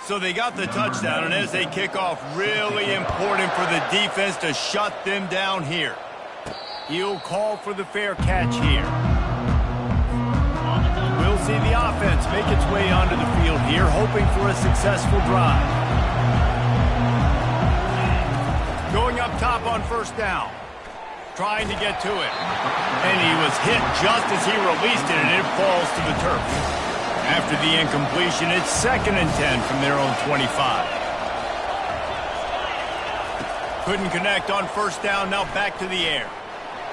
So they got the touchdown, and as they kick off, really important for the defense to shut them down here. He'll call for the fair catch here. We'll see the offense make its way onto the field here, hoping for a successful drive. Going up top on first down. Trying to get to it. And he was hit just as he released it, and it falls to the turf. After the incompletion, it's 2nd and 10 from their own 25. Couldn't connect on first down, now back to the air.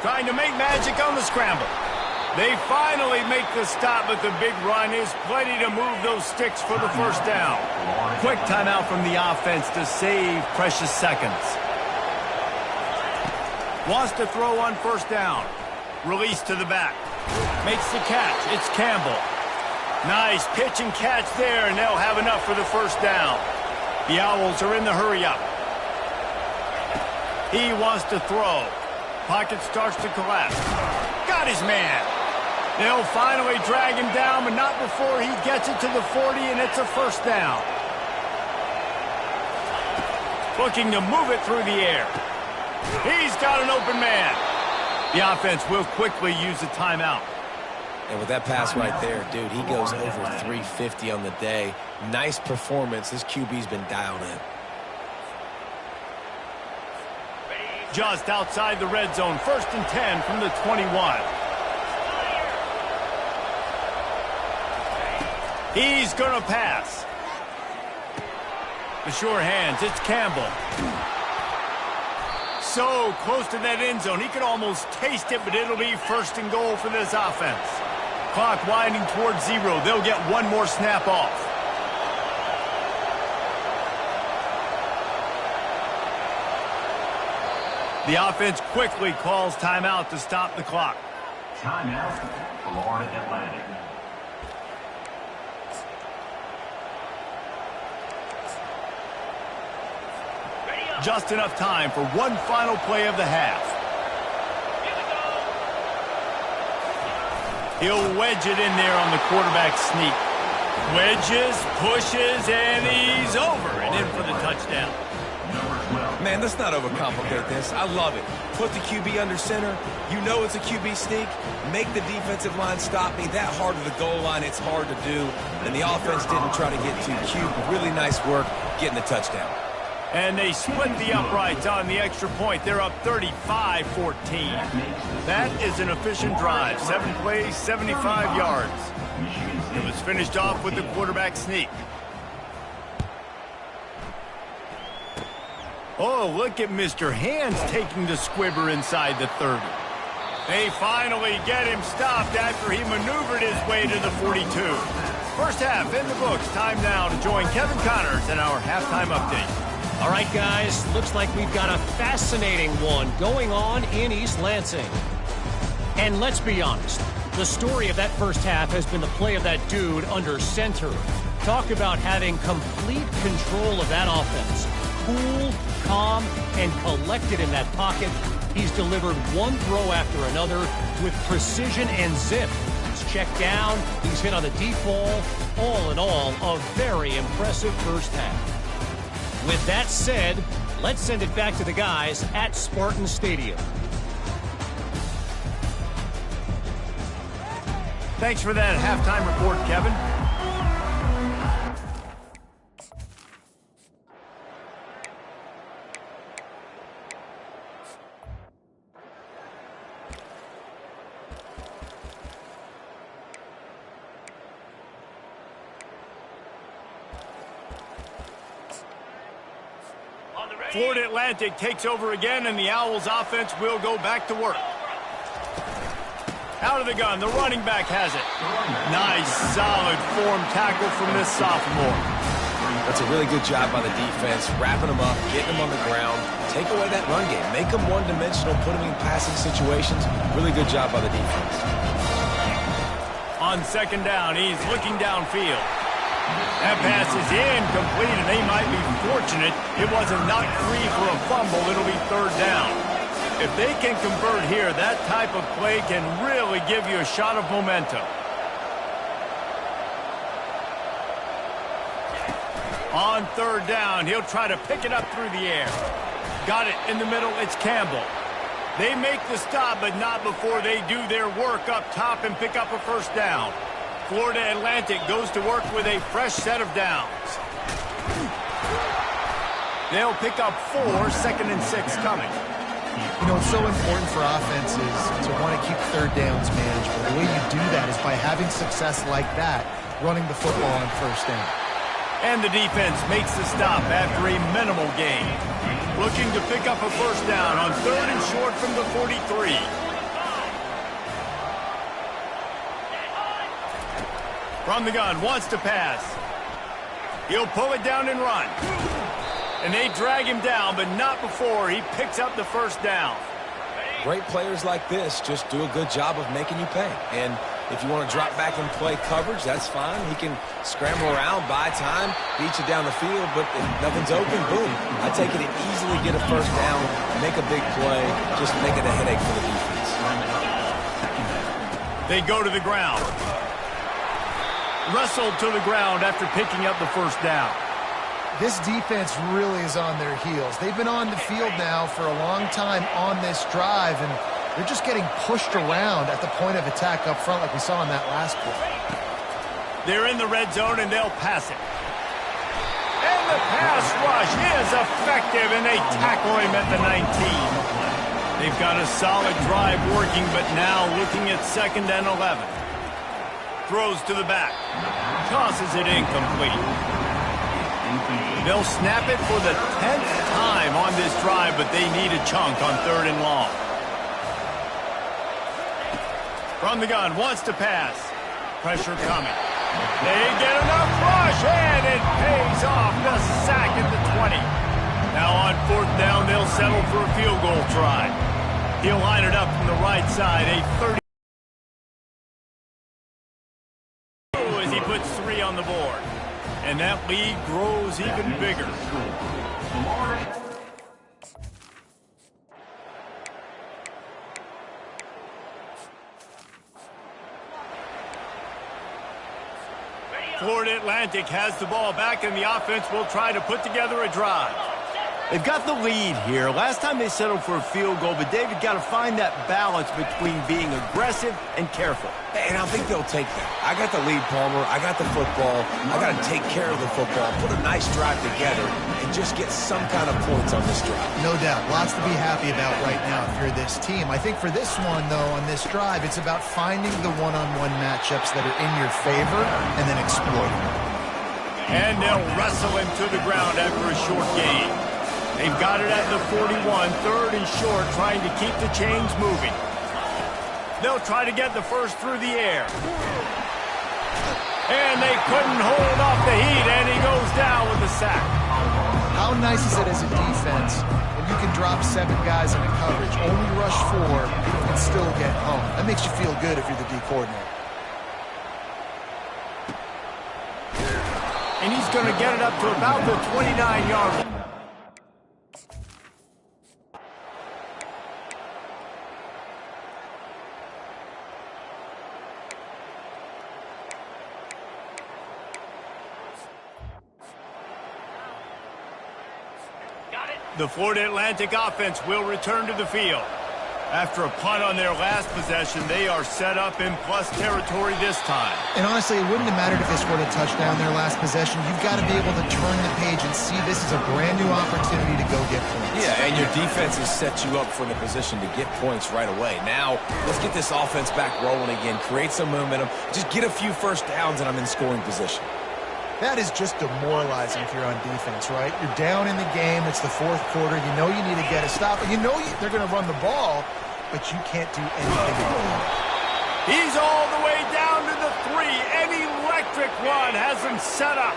Trying to make magic on the scramble. They finally make the stop, but the big run is plenty to move those sticks for the first down. Quick timeout from the offense to save precious seconds. Wants to throw on first down. Release to the back. Makes the catch. It's Campbell. Nice pitch and catch there, and they'll have enough for the first down. The Owls are in the hurry-up. He wants to throw. Pocket starts to collapse. Got his man. They'll finally drag him down, but not before he gets it to the 40, and it's a first down. Looking to move it through the air. He's got an open man. The offense will quickly use a timeout. And with that pass right there, dude, he goes over 350 on the day. Nice performance. This QB's been dialed in. Just outside the red zone, 1st and 10 from the 21. He's going to pass. The sure hands, it's Campbell. So close to that end zone, he could almost taste it, but it'll be 1st and goal for this offense. Clock winding towards 0. They'll get one more snap off. The offense quickly calls timeout to stop the clock. Timeout, Florida Atlantic. Just enough time for one final play of the half. He'll wedge it in there on the quarterback sneak. Wedges, pushes, and he's over and in for the touchdown. Man, let's not overcomplicate this. I love it. Put the QB under center. You know it's a QB sneak. Make the defensive line stop me. That hard to the goal line, it's hard to do. And the offense didn't try to get too cute. Really nice work getting the touchdown. And they split the uprights on the extra point. They're up 35-14. That is an efficient drive. 7 plays, 75 yards. It was finished off with the quarterback sneak. Oh, look at Mr. Hands taking the squibber inside the 30. They finally get him stopped after he maneuvered his way to the 42. First half in the books. Time now to join Kevin Connors in our halftime update. All right, guys, looks like we've got a fascinating one going on in East Lansing. And let's be honest, the story of that first half has been the play of that dude under center. Talk about having complete control of that offense. Cool, calm, and collected in that pocket. He's delivered one throw after another with precision and zip. He's checked down, he's hit on the deep ball. All in all, a very impressive first half. With that said, let's send it back to the guys at Spartan Stadium. Thanks for that halftime report, Kevin. Florida Atlantic takes over again, and the Owls offense will go back to work. Out of the gun, the running back has it. Nice, solid form tackle from this sophomore. That's a really good job by the defense, wrapping them up, getting them on the ground. Take away that run game. Make them one-dimensional, put them in passing situations. Really good job by the defense. On second down, he's looking downfield. That pass is incomplete, and they might be fortunate it wasn't knocked free for a fumble. It'll be 3rd down. If they can convert here, that type of play can really give you a shot of momentum. On third down, he'll try to pick it up through the air. Got it in the middle, it's Campbell. They make the stop, but not before they do their work up top and pick up a first down. Florida Atlantic goes to work with a fresh set of downs. They'll pick up 4, 2nd and 6 coming. You know, it's so important for offenses to want to keep third downs manageable. The way you do that is by having success like that, running the football on first down. And the defense makes the stop after a minimal gain. Looking to pick up a first down on 3rd and short from the 43. From the gun, wants to pass. He'll pull it down and run. And they drag him down, but not before he picks up the first down. Great players like this just do a good job of making you pay. And if you want to drop back and play coverage, that's fine. He can scramble around, buy time, beat you down the field, but if nothing's open, boom. I take it to easily get a first down, make a big play, just make it a headache for the defense. They go to the ground. Wrestled to the ground after picking up the first down. This defense really is on their heels. They've been on the field now for a long time on this drive, and they're just getting pushed around at the point of attack up front like we saw in that last play. They're in the red zone, and they'll pass it. And the pass rush is effective, and they tackle him at the 19. They've got a solid drive working, but now looking at 2nd and 11. Throws to the back. Tosses it incomplete. They'll snap it for the 10th time on this drive, but they need a chunk on 3rd and long. From the gun, wants to pass. Pressure coming. They get enough rush, and it pays off. The sack at the 20. Now on 4th down, they'll settle for a field goal try. He'll line it up from the right side, a 30. As he puts 3 on the board. And that lead grows even bigger. Florida Atlantic has the ball back, and the offense will try to put together a drive. They've got the lead here. Last time they settled for a field goal, but David got to find that balance between being aggressive and careful. And I think they'll take that. I got the lead, Palmer. I got the football. I got to take care of the football, put a nice drive together, and just get some kind of points on this drive. No doubt. Lots to be happy about right now if you're this team. I think for this one, though, on this drive, it's about finding the one-on-one matchups that are in your favor and then exploiting them. And they'll wrestle him to the ground after a short gain. They've got it at the 41, 3rd and short, trying to keep the chains moving. They'll try to get the first through the air. And they couldn't hold off the heat, and he goes down with the sack. How nice is it as a defense when you can drop 7 guys in a coverage, only rush 4, and still get home? That makes you feel good if you're the D coordinator. And he's going to get it up to about the 29-yard line. The Florida Atlantic offense will return to the field. After a punt on their last possession, they are set up in plus territory this time. And honestly, it wouldn't have mattered if they scored a touchdown their last possession. You've got to be able to turn the page and see this is a brand new opportunity to go get points. Yeah, and your defense has set you up for the position to get points right away. Now, let's get this offense back rolling again, create some momentum, just get a few first downs, and I'm in scoring position. That is just demoralizing if you're on defense, right? You're down in the game. It's the 4th quarter. You know you need to get a stop. You know they're going to run the ball, but you can't do anything about it. He's all the way down to the 3. An electric run has him set up.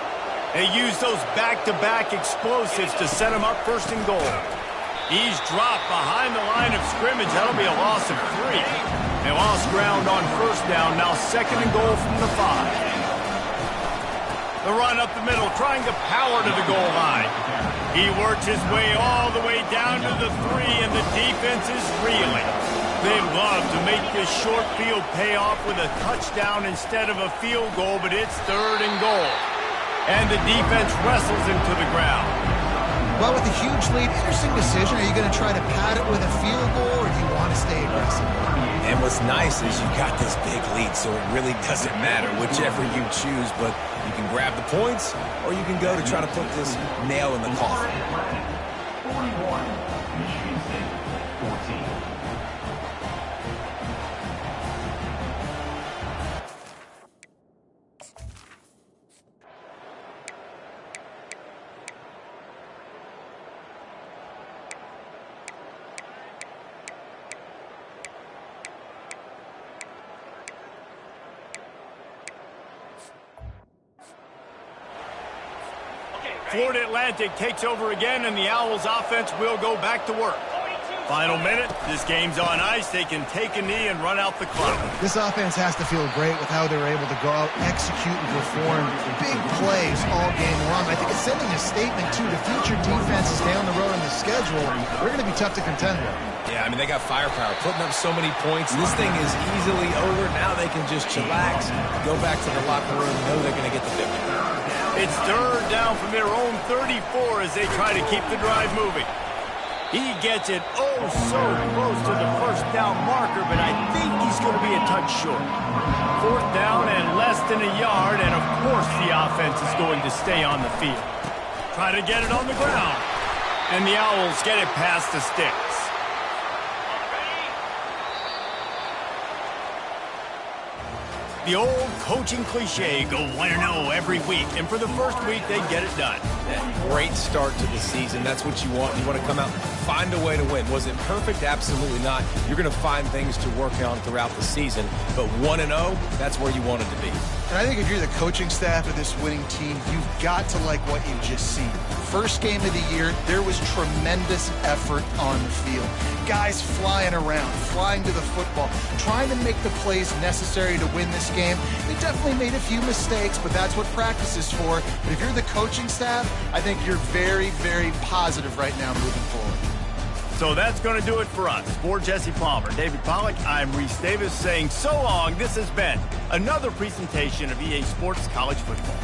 They use those back-to-back explosives to set him up 1st and goal. He's dropped behind the line of scrimmage. That'll be a loss of 3. They lost ground on 1st down. Now 2nd and goal from the 5. The run up the middle, trying to power to the goal line. He works his way all the way down to the 3, and the defense is reeling. They love to make this short field pay off with a touchdown instead of a field goal, but it's 3rd and goal. And the defense wrestles him to the ground. Well, with a huge lead, interesting decision. Are you going to try to pad it with a field goal, or do you want to stay aggressive? And what's nice is you've got this big lead, so it really doesn't matter whichever you choose, but you can grab the points, or you can go to try to put this nail in the coffin. 41, Michigan State, 14. Florida Atlantic takes over again, and the Owls offense will go back to work. Final minute. This game's on ice. They can take a knee and run out the clock. This offense has to feel great with how they were able to go out, execute, and perform big plays all game long. I think it's sending a statement, too, to future defenses down the road in the schedule. They're going to be tough to contend with. Yeah, I mean, they got firepower, putting up so many points. This thing is easily over. Now they can just chillax, go back to the locker room, know they're going to get the victory. It's third down from their own 34 as they try to keep the drive moving. He gets it oh so close to the first down marker, but I think he's going to be a touch short. Fourth down and less than a yard, and of course the offense is going to stay on the field. Try to get it on the ground, and the Owls get it past the sticks. The old coaching cliche, go 1-0 every week, and for the first week, they get it done. Great start to the season. That's what you want. You want to come out, find a way to win. Was it perfect? Absolutely not. You're going to find things to work on throughout the season, but 1-0, that's where you want it to be. And I think if you're the coaching staff of this winning team, you've got to like what you've just seen. First game of the year, there was tremendous effort on the field. Guys flying around, flying to the football, trying to make the plays necessary to win this game. They definitely made a few mistakes, but that's what practice is for. But if you're the coaching staff, I think you're very, very positive right now moving forward. So that's going to do it for us. For Jesse Palmer, David Pollack, I'm Reese Davis saying so long. This has been another presentation of EA Sports College Football.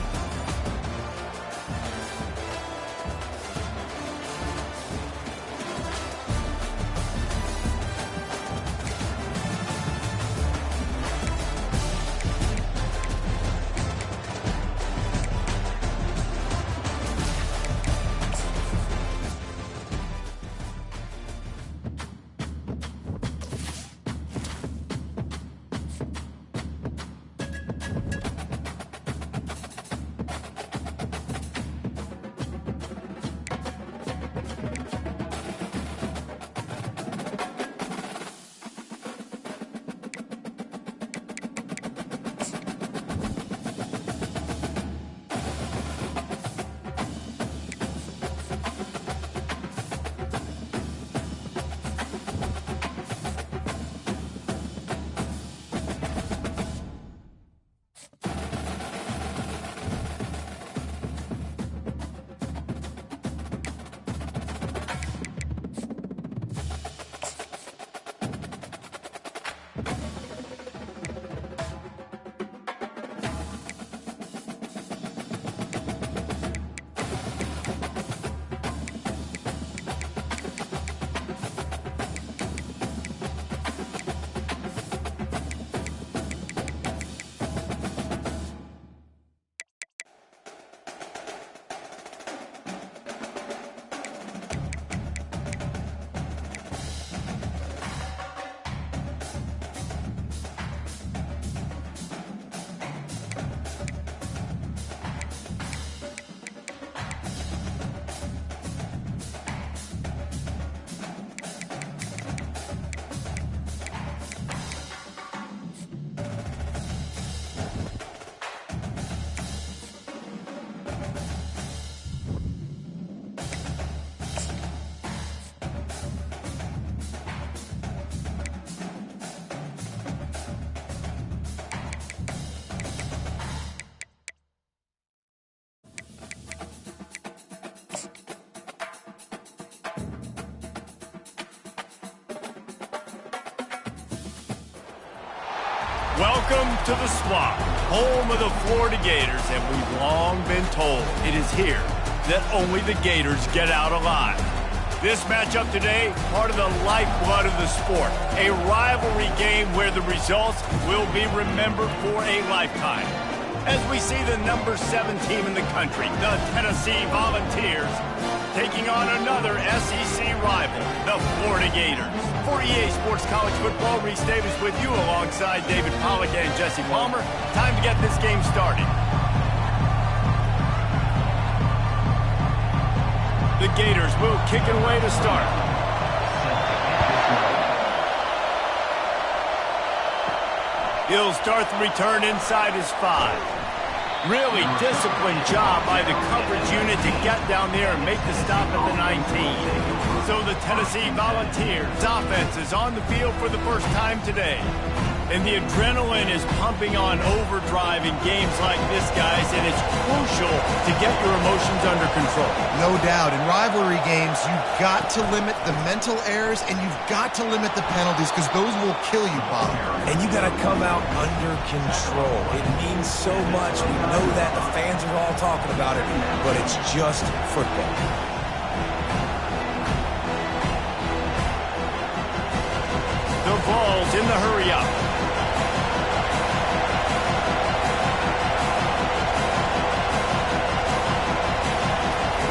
Welcome to the Swamp, home of the Florida Gators, and we've long been told it is here that only the Gators get out alive. This matchup today, part of the lifeblood of the sport, a rivalry game where the results will be remembered for a lifetime. As we see the number 7 team in the country, the Tennessee Volunteers, taking on another SEC rival, the Florida Gators. For EA Sports College Football, Reese Davis with you alongside David Pollack and Jesse Palmer. Time to get this game started. The Gators will kick it away to start. He'll start the return inside his 5. Really disciplined job by the coverage unit to get down there and make the stop at the 19. So the Tennessee Volunteers offense is on the field for the first time today. And the adrenaline is pumping on overdrive in games like this, guys, and it's crucial to get your emotions under control. No doubt. In rivalry games, you've got to limit the mental errors and you've got to limit the penalties because those will kill you, Bob. And you got to come out under control. It means so much. We know that. The fans are all talking about it, but it's just football. The ball's in the hurry-up.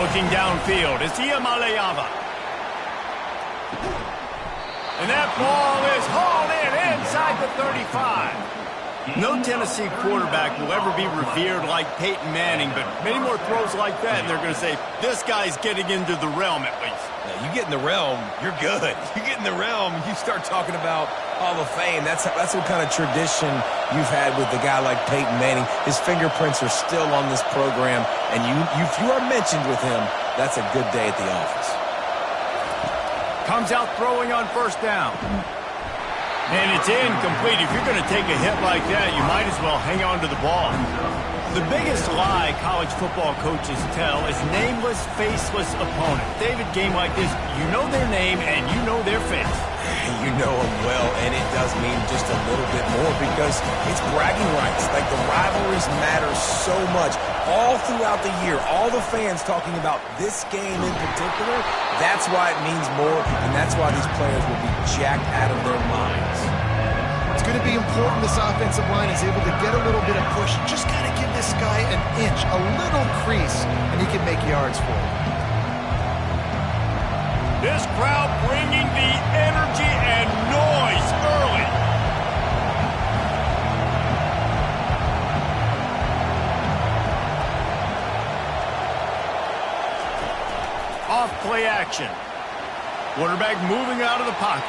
Looking downfield, it's Ncaa. And that ball is hauled in inside the 35. No Tennessee quarterback will ever be revered like Peyton Manning, but many more throws like that, and they're going to say, this guy's getting into the realm at least. Now, you get in the realm, you're good. You get in the realm, you start talking about Hall of Fame. That's what kind of tradition you've had with a guy like Peyton Manning. His fingerprints are still on this program, and if you are mentioned with him, that's a good day at the office. Comes out throwing on first down. And it's incomplete. If you're going to take a hit like that, you might as well hang on to the ball. The biggest lie college football coaches tell is nameless, faceless opponent. David, game like this, you know their name and you know their face. You know them well, and it does mean just a little bit more because it's bragging rights. Like, the rivalries matter so much. All throughout the year, all the fans talking about this game in particular, that's why it means more, and that's why these players will be jacked out of their minds. It's going to be important this offensive line is able to get a little bit of push. Just got to give this guy an inch, a little crease, and he can make yards for it. This crowd bringing the energy and noise early. Off play action. Quarterback moving out of the pocket.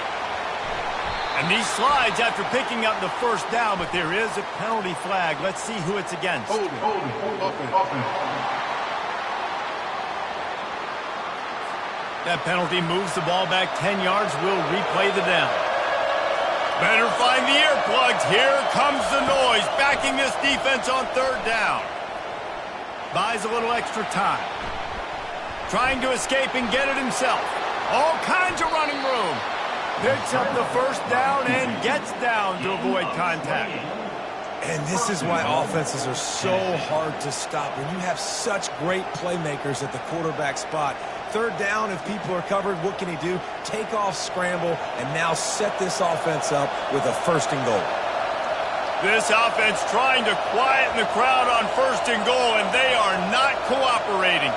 And he slides after picking up the first down, but there is a penalty flag. Let's see who it's against. Hold offense. That penalty moves the ball back 10 yards. We'll replay the down. Better find the earplugs. Here comes the noise, backing this defense on third down. Buys a little extra time. Trying to escape and get it himself. All kinds of running room. Picks up the first down and gets down to avoid contact. And this is why offenses are so hard to stop. When you have such great playmakers at the quarterback spot, third down, if people are covered, what can he do? Take off, scramble, and now set this offense up with a first and goal. This offense trying to quieten the crowd on first and goal, and they are not cooperating.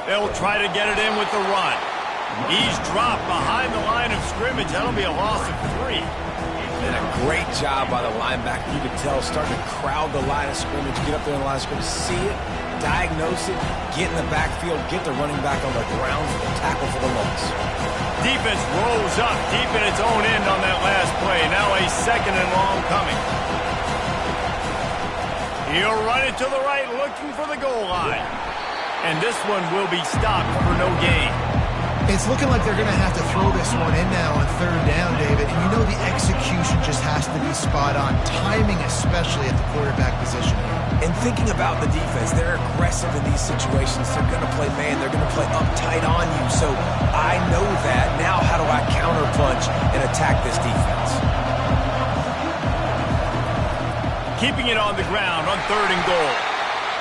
They'll try to get it in with the run. He's dropped behind the line of scrimmage. That'll be a loss of 3. And a great job by the linebacker. You can tell, starting to crowd the line of scrimmage, get up there in the line of scrimmage, see it, diagnose it, get in the backfield, get the running back on the ground for the tackle for the loss. Defense rolls up deep in its own end on that last play. Now a second and long coming. He'll run it to the right, looking for the goal line. And this one will be stopped for no gain. It's looking like they're going to have to throw this one in now on third down, David. And you know the execution just has to be spot on. Timing especially at the quarterback position here. And thinking about the defense, they're aggressive in these situations. They're going to play man. They're going to play uptight on you. So I know that. Now how do I counterpunch and attack this defense? Keeping it on the ground on 3rd and goal.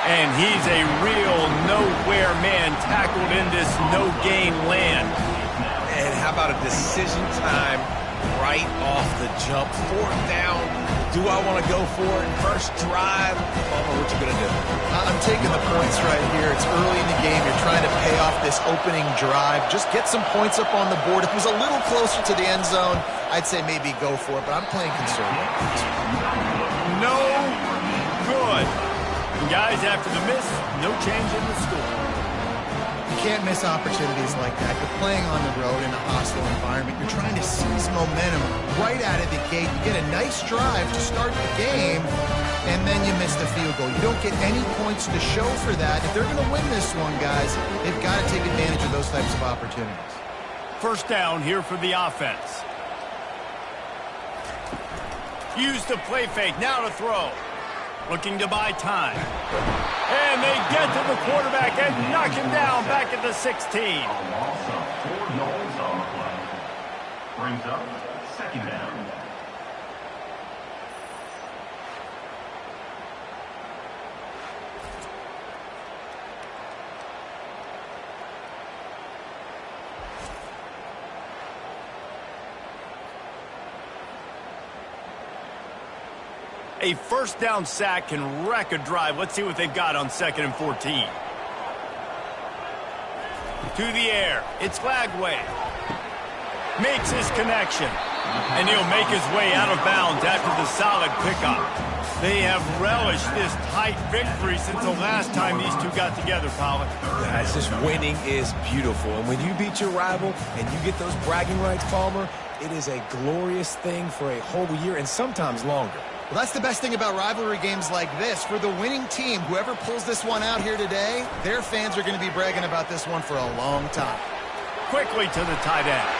And he's a real nowhere man tackled in this no-gain land. And how about a decision time right off the jump? 4th down. Do I want to go for it? First drive. Palmer, what you going to do? I'm taking the points right here. It's early in the game. You're trying to pay off this opening drive. Just get some points up on the board. If it was a little closer to the end zone, I'd say maybe go for it, but I'm playing conservative. No good. And guys, after the miss, no change in the score. You can't miss opportunities like that. You're playing on the road in a hostile environment. You're trying to seize momentum right out of the gate. You get a nice drive to start the game, and then you miss the field goal. You don't get any points to show for that. If they're going to win this one, guys, they've got to take advantage of those types of opportunities. 1st down here for the offense. Use the play fake. Now to throw. Looking to buy time. And they get to the quarterback and knock him down back at the 16. A loss of 4 yards on the play. Brings up 2nd down. A 1st down sack can wreck a drive. Let's see what they've got on 2nd and 14. To the air. It's Lagway. Makes his connection. And he'll make his way out of bounds after the solid pickup. They have relished this tight victory since the last time these two got together, Pollard. Guys, this winning is beautiful. And when you beat your rival and you get those bragging rights, Palmer, it is a glorious thing for a whole year and sometimes longer. Well, that's the best thing about rivalry games like this. For the winning team, whoever pulls this one out here today, their fans are going to be bragging about this one for a long time. Quickly to the tight end.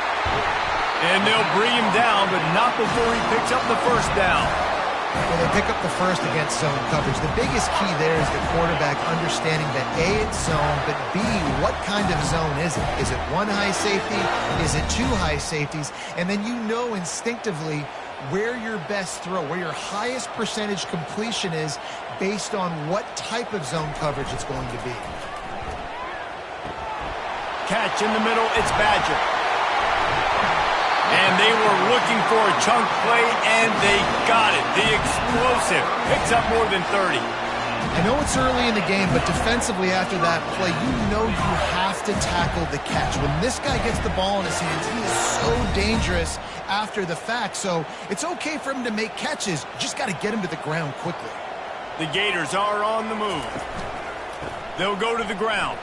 And they'll bring him down, but not before he picks up the 1st down. Well, they pick up the 1st against zone coverage. The biggest key there is the quarterback understanding that A, it's zone, but B, what kind of zone is it? Is it 1 high safety? Is it 2 high safeties? And then you know instinctively where your best throw, where your highest percentage completion is based on what type of zone coverage it's going to be. Catch in the middle, it's Badger. And they were looking for a chunk play, and they got it. The explosive picks up more than 30. I know it's early in the game, but defensively after that play, you know you have to tackle the catch. When this guy gets the ball in his hands, he is so dangerous after the fact. So it's okay for him to make catches. You just got to get him to the ground quickly. The Gators are on the move. They'll go to the ground.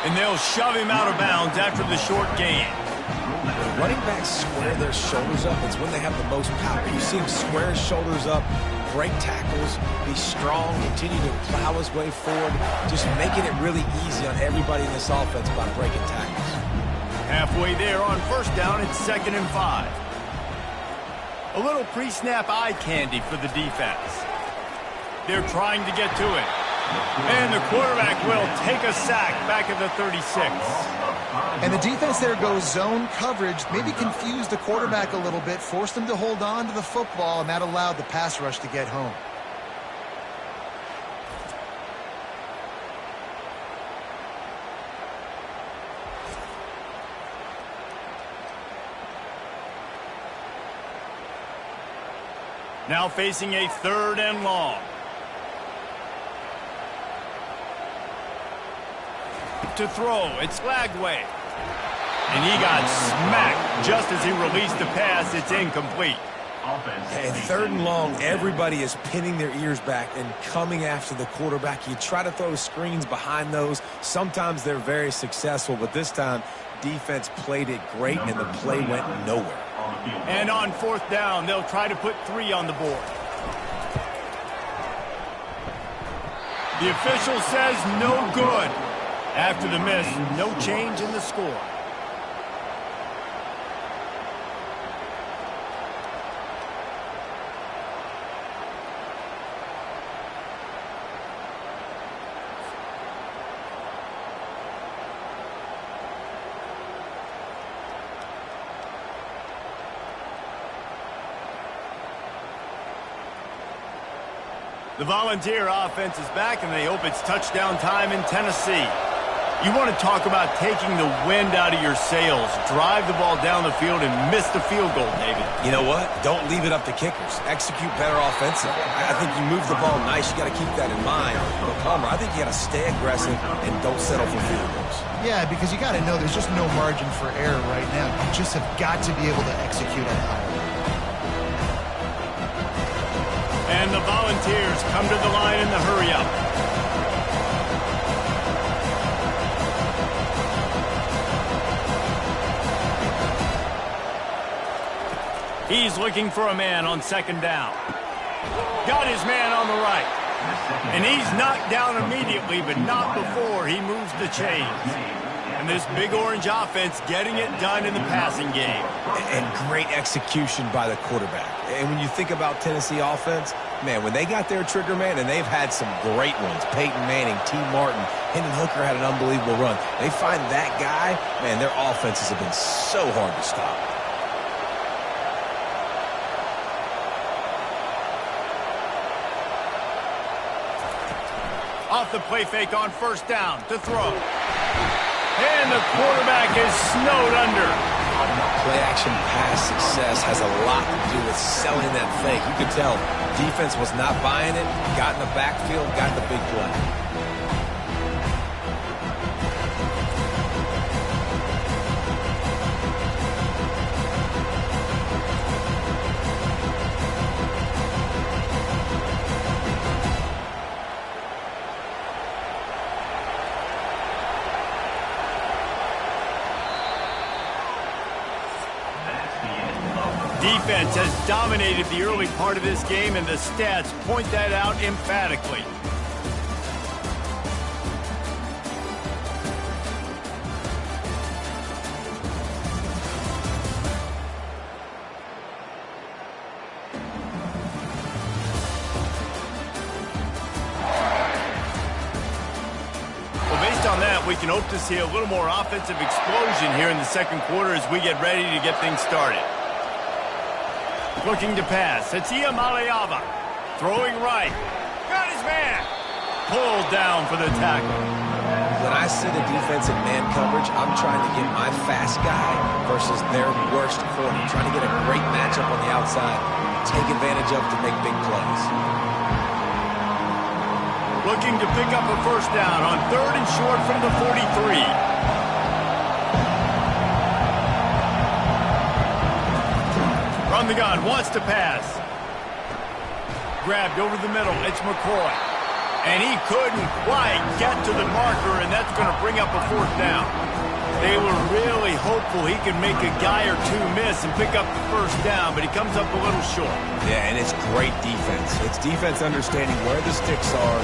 And they'll shove him out of bounds after the short gain. When running backs square their shoulders up, it's when they have the most power. You see him square his shoulders up, break tackles, be strong, continue to plow his way forward, just making it really easy on everybody in this offense by breaking tackles. Halfway there on 1st down, it's 2nd and 5. A little pre-snap eye candy for the defense. They're trying to get to it. And the quarterback will take a sack back at the 36. And the defense there goes zone coverage, maybe confused the quarterback a little bit, forced him to hold on to the football, and that allowed the pass rush to get home. Now facing a 3rd and long. To throw, it's Lagway. And he got smacked just as he released the pass. It's incomplete. And 3rd and long, everybody is pinning their ears back and coming after the quarterback. You try to throw screens behind those. Sometimes they're very successful, but this time, defense played it great, and the play went nowhere. And on 4th down, they'll try to put 3 on the board. The official says no good. After the miss, no change in the score. The Volunteer offense is back, and they hope it's touchdown time in Tennessee. You want to talk about taking the wind out of your sails. Drive the ball down the field and miss the field goal, David. You know what? Don't leave it up to kickers. Execute better offensively. I think you move the ball nice. You got to keep that in mind. But Palmer, I think you got to stay aggressive and don't settle for field goals. Yeah, because you got to know there's just no margin for error right now. You just have got to be able to execute at a high level. And the Volunteers come to the line in the hurry-up. He's looking for a man on second down. Got his man on the right. And he's knocked down immediately, but not before he moves the chains. And this Big Orange offense getting it done in the passing game. And great execution by the quarterback. And when you think about Tennessee offense, man, when they got their trigger man, and they've had some great ones, Peyton Manning, T. Martin, Hendon Hooker had an unbelievable run. They find that guy, man, their offenses have been so hard to stop. Off the play fake on first down to throw. And the quarterback is snowed under. Play-action pass success has a lot to do with selling that fake. You could tell defense was not buying it, got in the backfield, got the big play. Defense has dominated the early part of this game, and the stats point that out emphatically. Well, based on that, we can hope to see a little more offensive explosion here in the second quarter as we get ready to get things started. Looking to pass. It's Ncaa. Throwing right. Got his man. Pulled down for the tackle. When I see the defense in man coverage, I'm trying to get my fast guy versus their worst corner. Trying to get a great matchup on the outside. Take advantage of it to make big plays. Looking to pick up a first down on 3rd and short from the 43. From the gun, wants to pass. Grabbed over the middle, it's McCoy. And he couldn't quite get to the marker, and that's going to bring up a 4th down. They were really hopeful he could make a guy or two miss and pick up the first down, but he comes up a little short. Yeah, and it's great defense. It's defense understanding where the sticks are,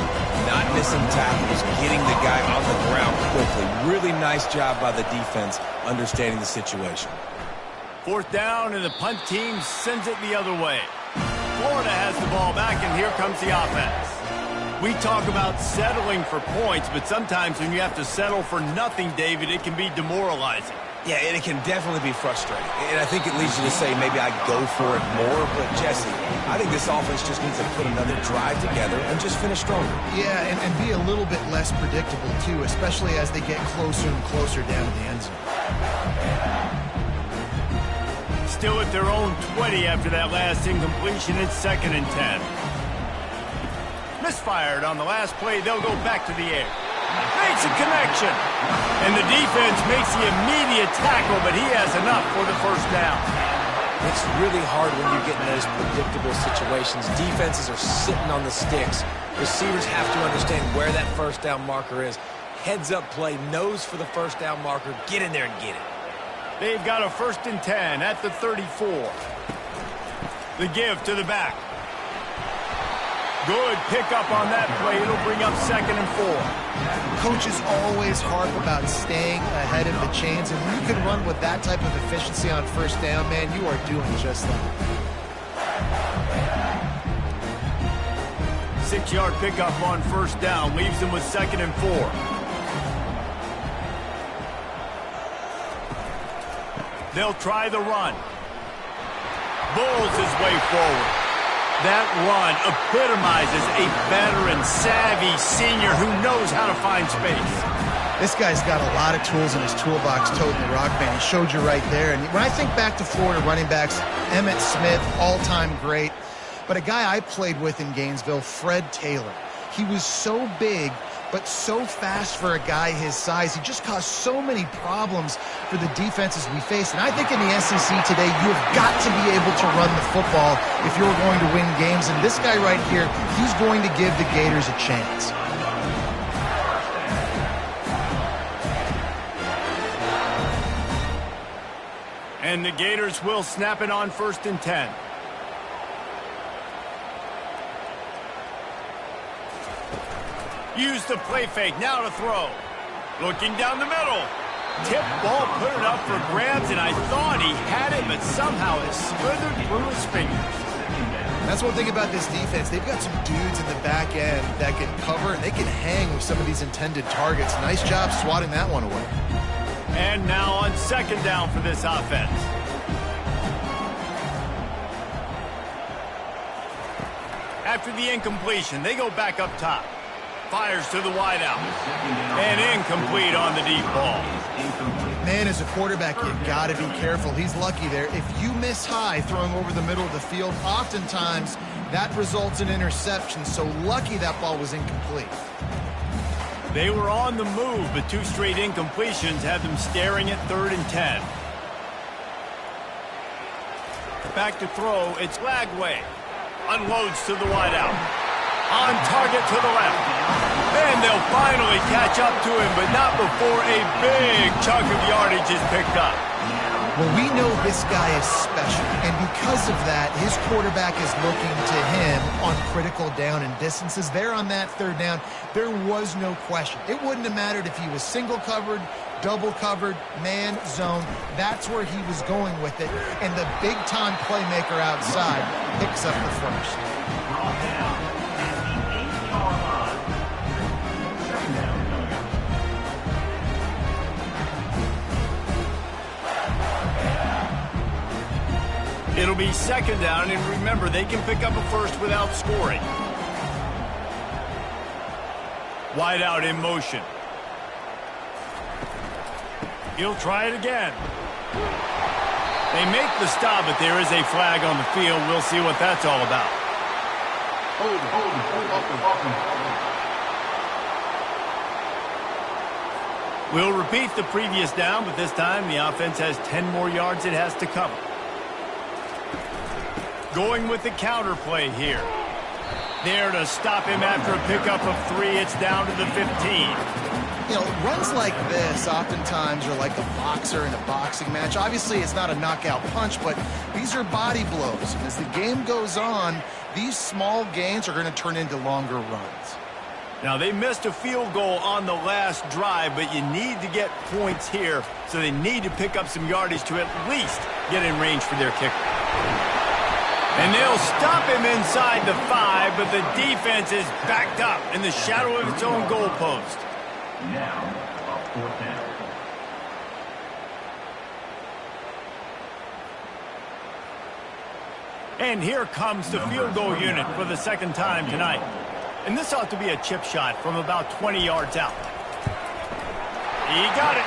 not missing tackles, getting the guy on the ground quickly. Really nice job by the defense understanding the situation. 4th down, and the punt team sends it the other way. Florida has the ball back, and here comes the offense. We talk about settling for points, but sometimes when you have to settle for nothing, David, it can be demoralizing. Yeah, and it can definitely be frustrating. And I think it leads you to say maybe I go for it more. But, Jesse, I think this offense just needs to put another drive together and just finish stronger. Yeah, and be a little bit less predictable, too, especially as they get closer and closer down to the end zone. Still at their own 20 after that last incompletion. It's 2nd and 10. Misfired on the last play. They'll go back to the air. Makes a connection. And the defense makes the immediate tackle, but he has enough for the first down. It's really hard when you get in those predictable situations. Defenses are sitting on the sticks. Receivers have to understand where that first down marker is. Heads up play, nose for the first down marker. Get in there and get it. They've got a 1st and 10 at the 34. The give to the back. Good pickup on that play. It'll bring up 2nd and 4. Coaches always harp about staying ahead of the chains, and when you can run with that type of efficiency on first down, man, you are doing just that. 6-yard pickup on first down leaves them with 2nd and 4. They'll try the run. Bulls his way forward. That run epitomizes a veteran, savvy senior who knows how to find space. This guy's got a lot of tools in his toolbox toting the rock band. He showed you right there. And when I think back to Florida running backs, Emmitt Smith, all-time great. But a guy I played with in Gainesville, Fred Taylor. He was so big, but so fast for a guy his size. He just caused so many problems for the defenses we faced. And I think in the SEC today, you have got to be able to run the football if you're going to win games. And this guy right here, he's going to give the Gators a chance. And the Gators will snap it on 1st and 10. Use the play fake, now to throw. Looking down the middle. Tip ball, put it up for grabs, and I thought he had it, but somehow it slithered through his fingers. That's one thing about this defense. They've got some dudes in the back end that can cover, and they can hang with some of these intended targets. Nice job swatting that one away. And now on 2nd down for this offense. After the incompletion, they go back up top. Fires to the wideout. And incomplete on the deep ball. Man, as a quarterback, you got to be careful. He's lucky there. If you miss high throwing over the middle of the field, oftentimes that results in interception. So lucky that ball was incomplete. They were on the move, but 2 straight incompletions had them staring at 3rd and 10. Back to throw, it's Lagway. Unloads to the wideout. On target to the left. And they'll finally catch up to him, but not before a big chunk of yardage is picked up. Well, we know this guy is special, and because of that, his quarterback is looking to him on critical down and distances. There on that 3rd down, there was no question. It wouldn't have mattered if he was single covered, double covered, man, zone. That's where he was going with it, and the big-time playmaker outside picks up the first. It'll be 2nd down, and remember, they can pick up a first without scoring. Wide out in motion. He'll try it again. They make the stop, but there is a flag on the field. We'll see what that's all about. We'll repeat the previous down, but this time the offense has 10 more yards it has to cover. Going with the counter play here. There to stop him after a pickup of 3. It's down to the 15. You know, runs like this oftentimes are like a boxer in a boxing match. Obviously, it's not a knockout punch, but these are body blows. And as the game goes on, these small gains are going to turn into longer runs. Now, they missed a field goal on the last drive, but you need to get points here, so they need to pick up some yardage to at least get in range for their kicker. And they'll stop him inside the 5, but the defense is backed up in the shadow of its own goalpost. Now, a 4th down. And here comes the field goal unit for the 2nd time tonight. And this ought to be a chip shot from about 20 yards out. He got it.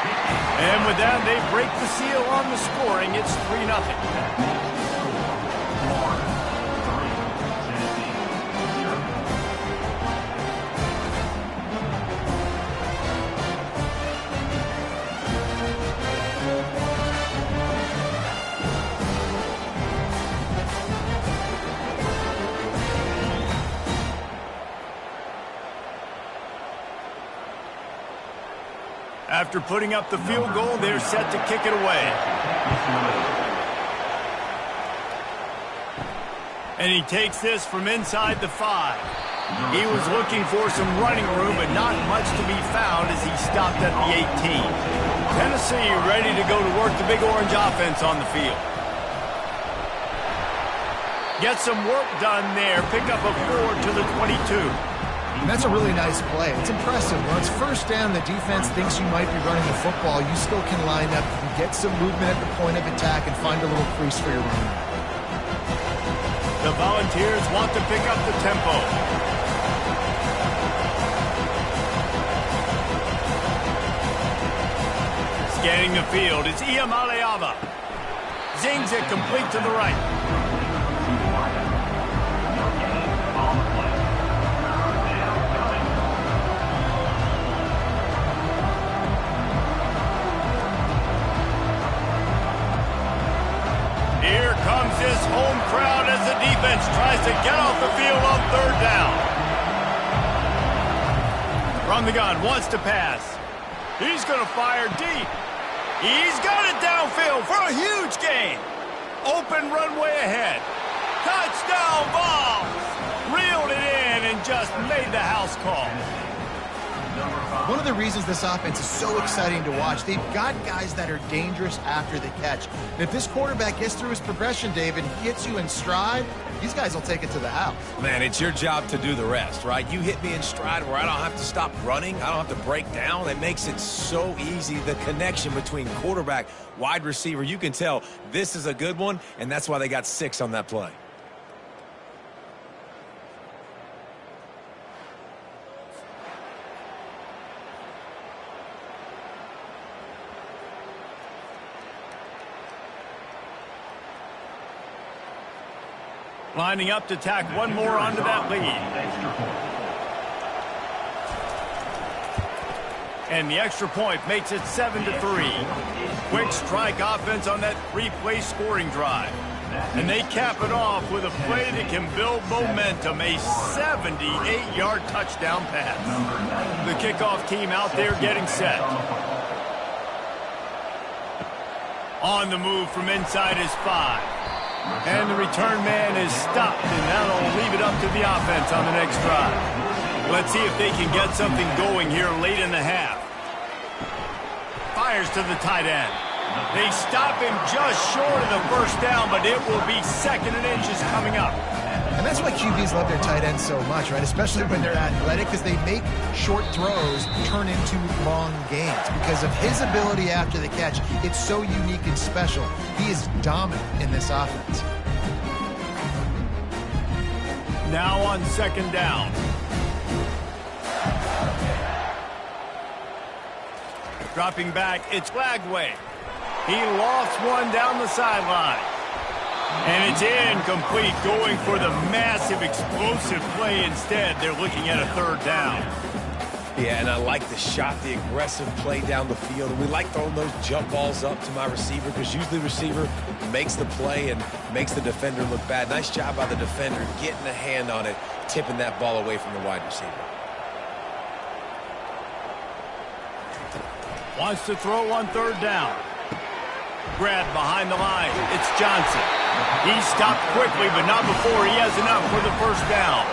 And with that, they break the seal on the scoring. It's 3-0. After putting up the field goal, they're set to kick it away. And he takes this from inside the 5. He was looking for some running room, but not much to be found as he stopped at the 18. Tennessee ready to go to work the Big Orange offense on the field. Get some work done there. Pick up a 4 to the 22. And that's a really nice play. It's impressive. When it's 1st down, the defense thinks you might be running the football. You still can line up. You can get some movement at the point of attack and find a little crease for your running back. The Volunteers want to pick up the tempo. Scanning the field, it's Ncaa. Zings it complete to the right. Here comes this home crowd as the defense tries to get off the field on third down. From the gun, wants to pass. He's going to fire deep. He's got it downfield for a huge gain. Open runway ahead. Touchdown Vols! Reeled it in and just made the house call. One of the reasons this offense is so exciting to watch, they've got guys that are dangerous after the catch. And if this quarterback gets through his progression, David, and gets you in stride, these guys will take it to the house. Man, it's your job to do the rest, right? You hit me in stride where I don't have to stop running. I don't have to break down. It makes it so easy. The connection between quarterback, wide receiver, you can tell this is a good one, and that's why they got 6 on that play. Lining up to tack one more onto that lead. And the extra point makes it 7-3. Quick strike offense on that 3-play scoring drive. And they cap it off with a play that can build momentum, a 78-yard touchdown pass. The kickoff team out there getting set. On the move from inside is 5. And the return man is stopped, and that'll leave it up to the offense on the next drive. Let's see if they can get something going here late in the half. Fires to the tight end. They stop him just short of the first down, but it will be 2nd and inches coming up. And that's why QBs love their tight ends so much, right? Especially when they're athletic, because they make short throws turn into long gains. Because of his ability after the catch, it's so unique and special. He is dominant in this offense. Now on 2nd down. Dropping back, it's Flagway. He lofts one down the sideline. And it's incomplete, going for the massive explosive play instead. They're looking at a 3rd down. Yeah, and I like the shot, the aggressive play down the field. And we like throwing those jump balls up to my receiver because usually the receiver makes the play and makes the defender look bad. Nice job by the defender getting a hand on it, tipping that ball away from the wide receiver. Wants to throw on 3rd down. Grab behind the line. It's Johnson. He stopped quickly, but not before he has enough for the 1st down.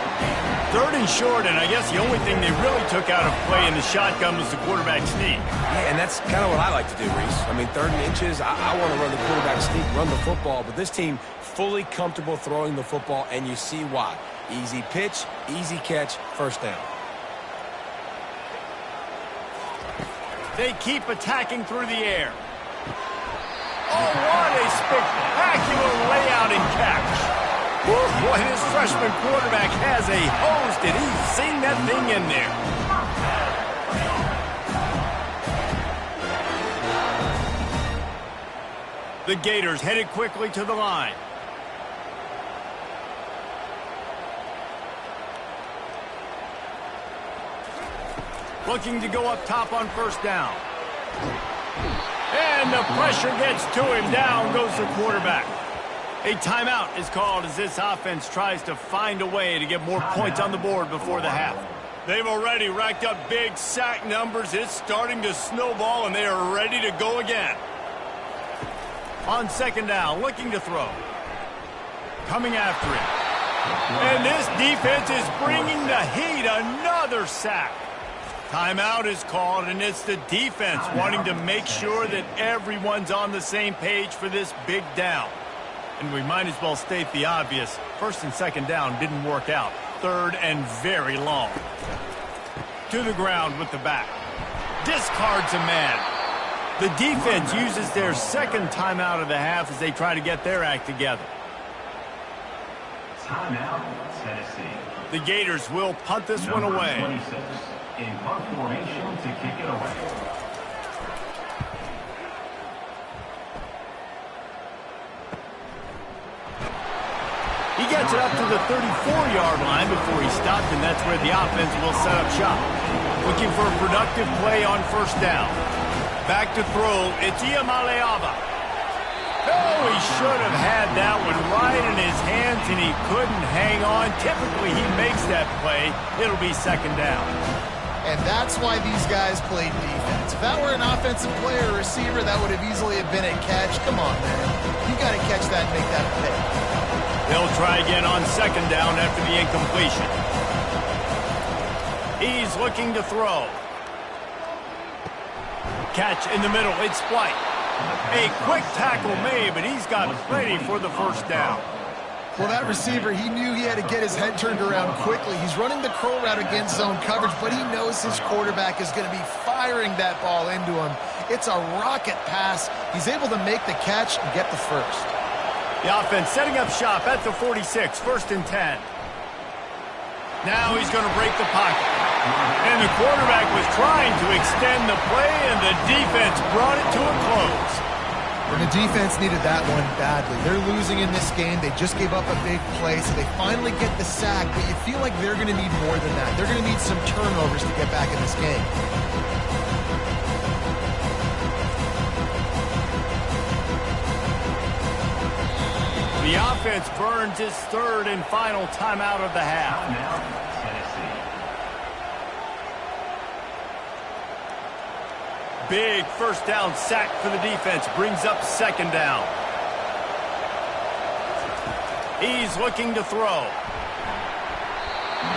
3rd and short, and I guess the only thing they really took out of play in the shotgun was the quarterback sneak. Yeah, and that's kind of what I like to do, Reese. I mean, 3rd and inches, I want to run the quarterback sneak, run the football, but this team fully comfortable throwing the football, and you see why. Easy pitch, easy catch, 1st down. They keep attacking through the air. Oh, what a spectacular layout and catch. Whew, boy, this freshman quarterback has a hose. Did he sing that thing in there? The Gators headed quickly to the line. Looking to go up top on 1st down. And the pressure gets to him. Down goes the quarterback. A timeout is called as this offense tries to find a way to get more points on the board before the half. They've already racked up big sack numbers. It's starting to snowball, and they are ready to go again. On 2nd down, looking to throw. Coming after him. And this defense is bringing the heat. Another sack. Timeout is called, and it's the defense wanting to make sure that everyone's on the same page for this big down. And we might as well state the obvious. 1st and 2nd down didn't work out. 3rd and very long. To the ground with the back. Discards a man. The defense uses their 2nd timeout of the half as they try to get their act together. Timeout, Tennessee. The Gators will punt this one Number away. 26 in punt formation to kick it away. He gets it up to the 34-yard line before he stopped, and that's where the offense will set up shop. Looking for a productive play on first down. Back to throw, it's Ncaa. Oh, he should have had that one right in his hands, and he couldn't hang on. Typically, he makes that play. It'll be second down. And that's why these guys played defense. If that were an offensive player or receiver, that would have easily been a catch. Come on, man. You got to catch that and make that a pick. They'll try again on second down after the incompletion. He's looking to throw. Catch in the middle. It's White. A quick tackle made, but he's got plenty for the first down. Well, that receiver, he knew he had to get his head turned around quickly. He's running the curl route against zone coverage, but he knows his quarterback is going to be firing that ball into him. It's a rocket pass. He's able to make the catch and get the first. The offense setting up shop at the 46, 1st and 10. Now he's going to break the pocket. And the quarterback was trying to extend the play, and the defense brought it to a close. And the defense needed that one badly. They're losing in this game. They just gave up a big play, so they finally get the sack, but you feel like they're going to need more than that. They're going to need some turnovers to get back in this game. The offense burns its third and final timeout of the half. Timeout, Tennessee. Big first down sack for the defense. Brings up second down. He's looking to throw.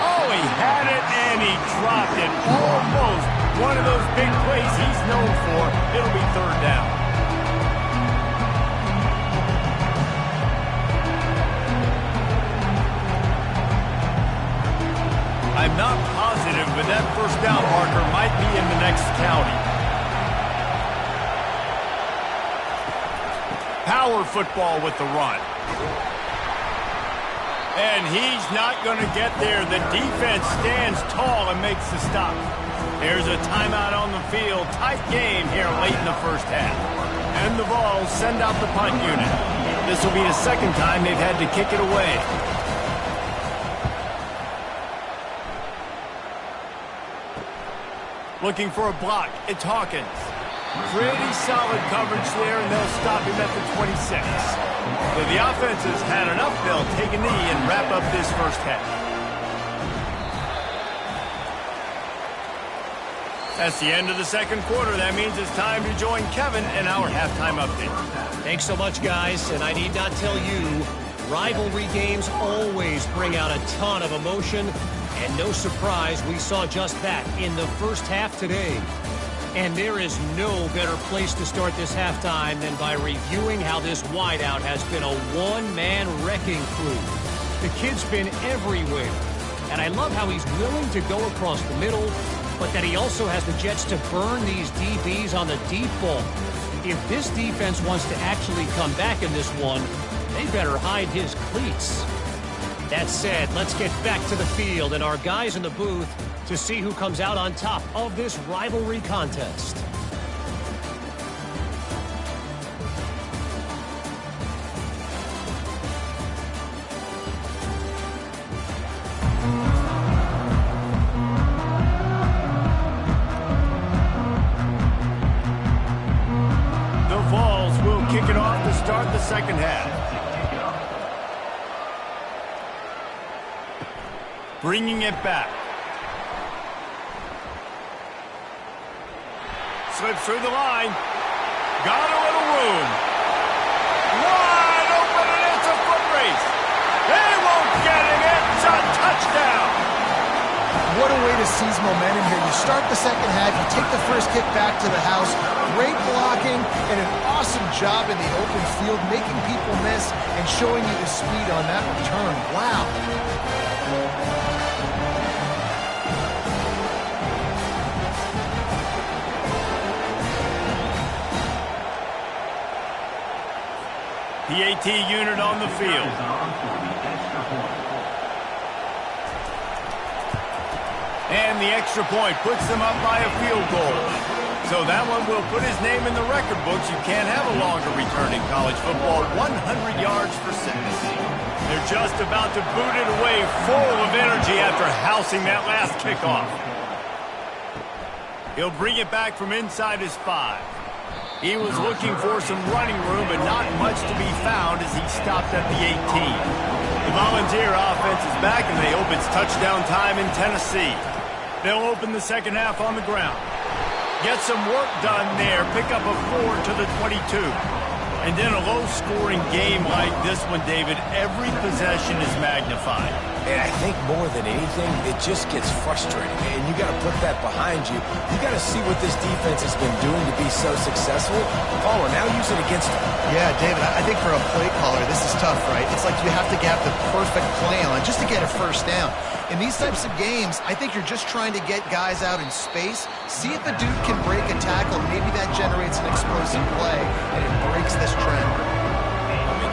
Oh, he had it and he dropped it. Almost one of those big plays he's known for. It'll be third down. I'm not positive, but that first down marker might be in the next county. Power football with the run. And he's not going to get there. The defense stands tall and makes the stop. There's a timeout on the field. Tight game here late in the first half. And the Vols send out the punt unit. This will be the second time they've had to kick it away. Looking for a block. It's Hawkins. Pretty solid coverage there, and they'll stop him at the 26. So the offense has had enough. They'll take a knee and wrap up this first half. That's the end of the second quarter. That means it's time to join Kevin in our halftime update. Thanks so much, guys. And I need not tell you, rivalry games always bring out a ton of emotion. And no surprise, we saw just that in the first half today. And there is no better place to start this halftime than by reviewing how this wideout has been a one-man wrecking crew. The kid's been everywhere. And I love how he's willing to go across the middle, but that he also has the jets to burn these DBs on the deep ball. If this defense wants to actually come back in this one, they better hide his cleats. That said, let's get back to the field and our guys in the booth to see who comes out on top of this rivalry contest. The Vols will kick it off to start the second half. Bringing it back. Slips through the line. Got a little room. Wide open, and it's a foot race. They won't get him. It's a touchdown. What a way to seize momentum here. You start the second half, you take the first kick back to the house. Great blocking and an awesome job in the open field, making people miss and showing you the speed on that return. Wow. The AT unit on the field. Is on for the extra point. And the extra point puts them up by a field goal. So that one will put his name in the record books. You can't have a longer return in college football. 100 yards for 6. They're just about to boot it away, full of energy after housing that last kickoff. He'll bring it back from inside his 5. He was looking for some running room, but not much to be found as he stopped at the 18. The Volunteer offense is back, and they hope it's touchdown time in Tennessee. They'll open the second half on the ground. Get some work done there. Pick up a 4 to the 22. And in a low-scoring game like this one, David, every possession is magnified. And I think more than anything, it just gets frustrating. And you got to put that behind you. You got to see what this defense has been doing to be so successful. Caller, now use it against them. Yeah, David, I think for a play caller, this is tough, right? It's like you have to have the perfect play on just to get a first down. In these types of games, I think you're just trying to get guys out in space, see if a dude can break a tackle. Maybe that generates an explosive play, and it breaks this trend.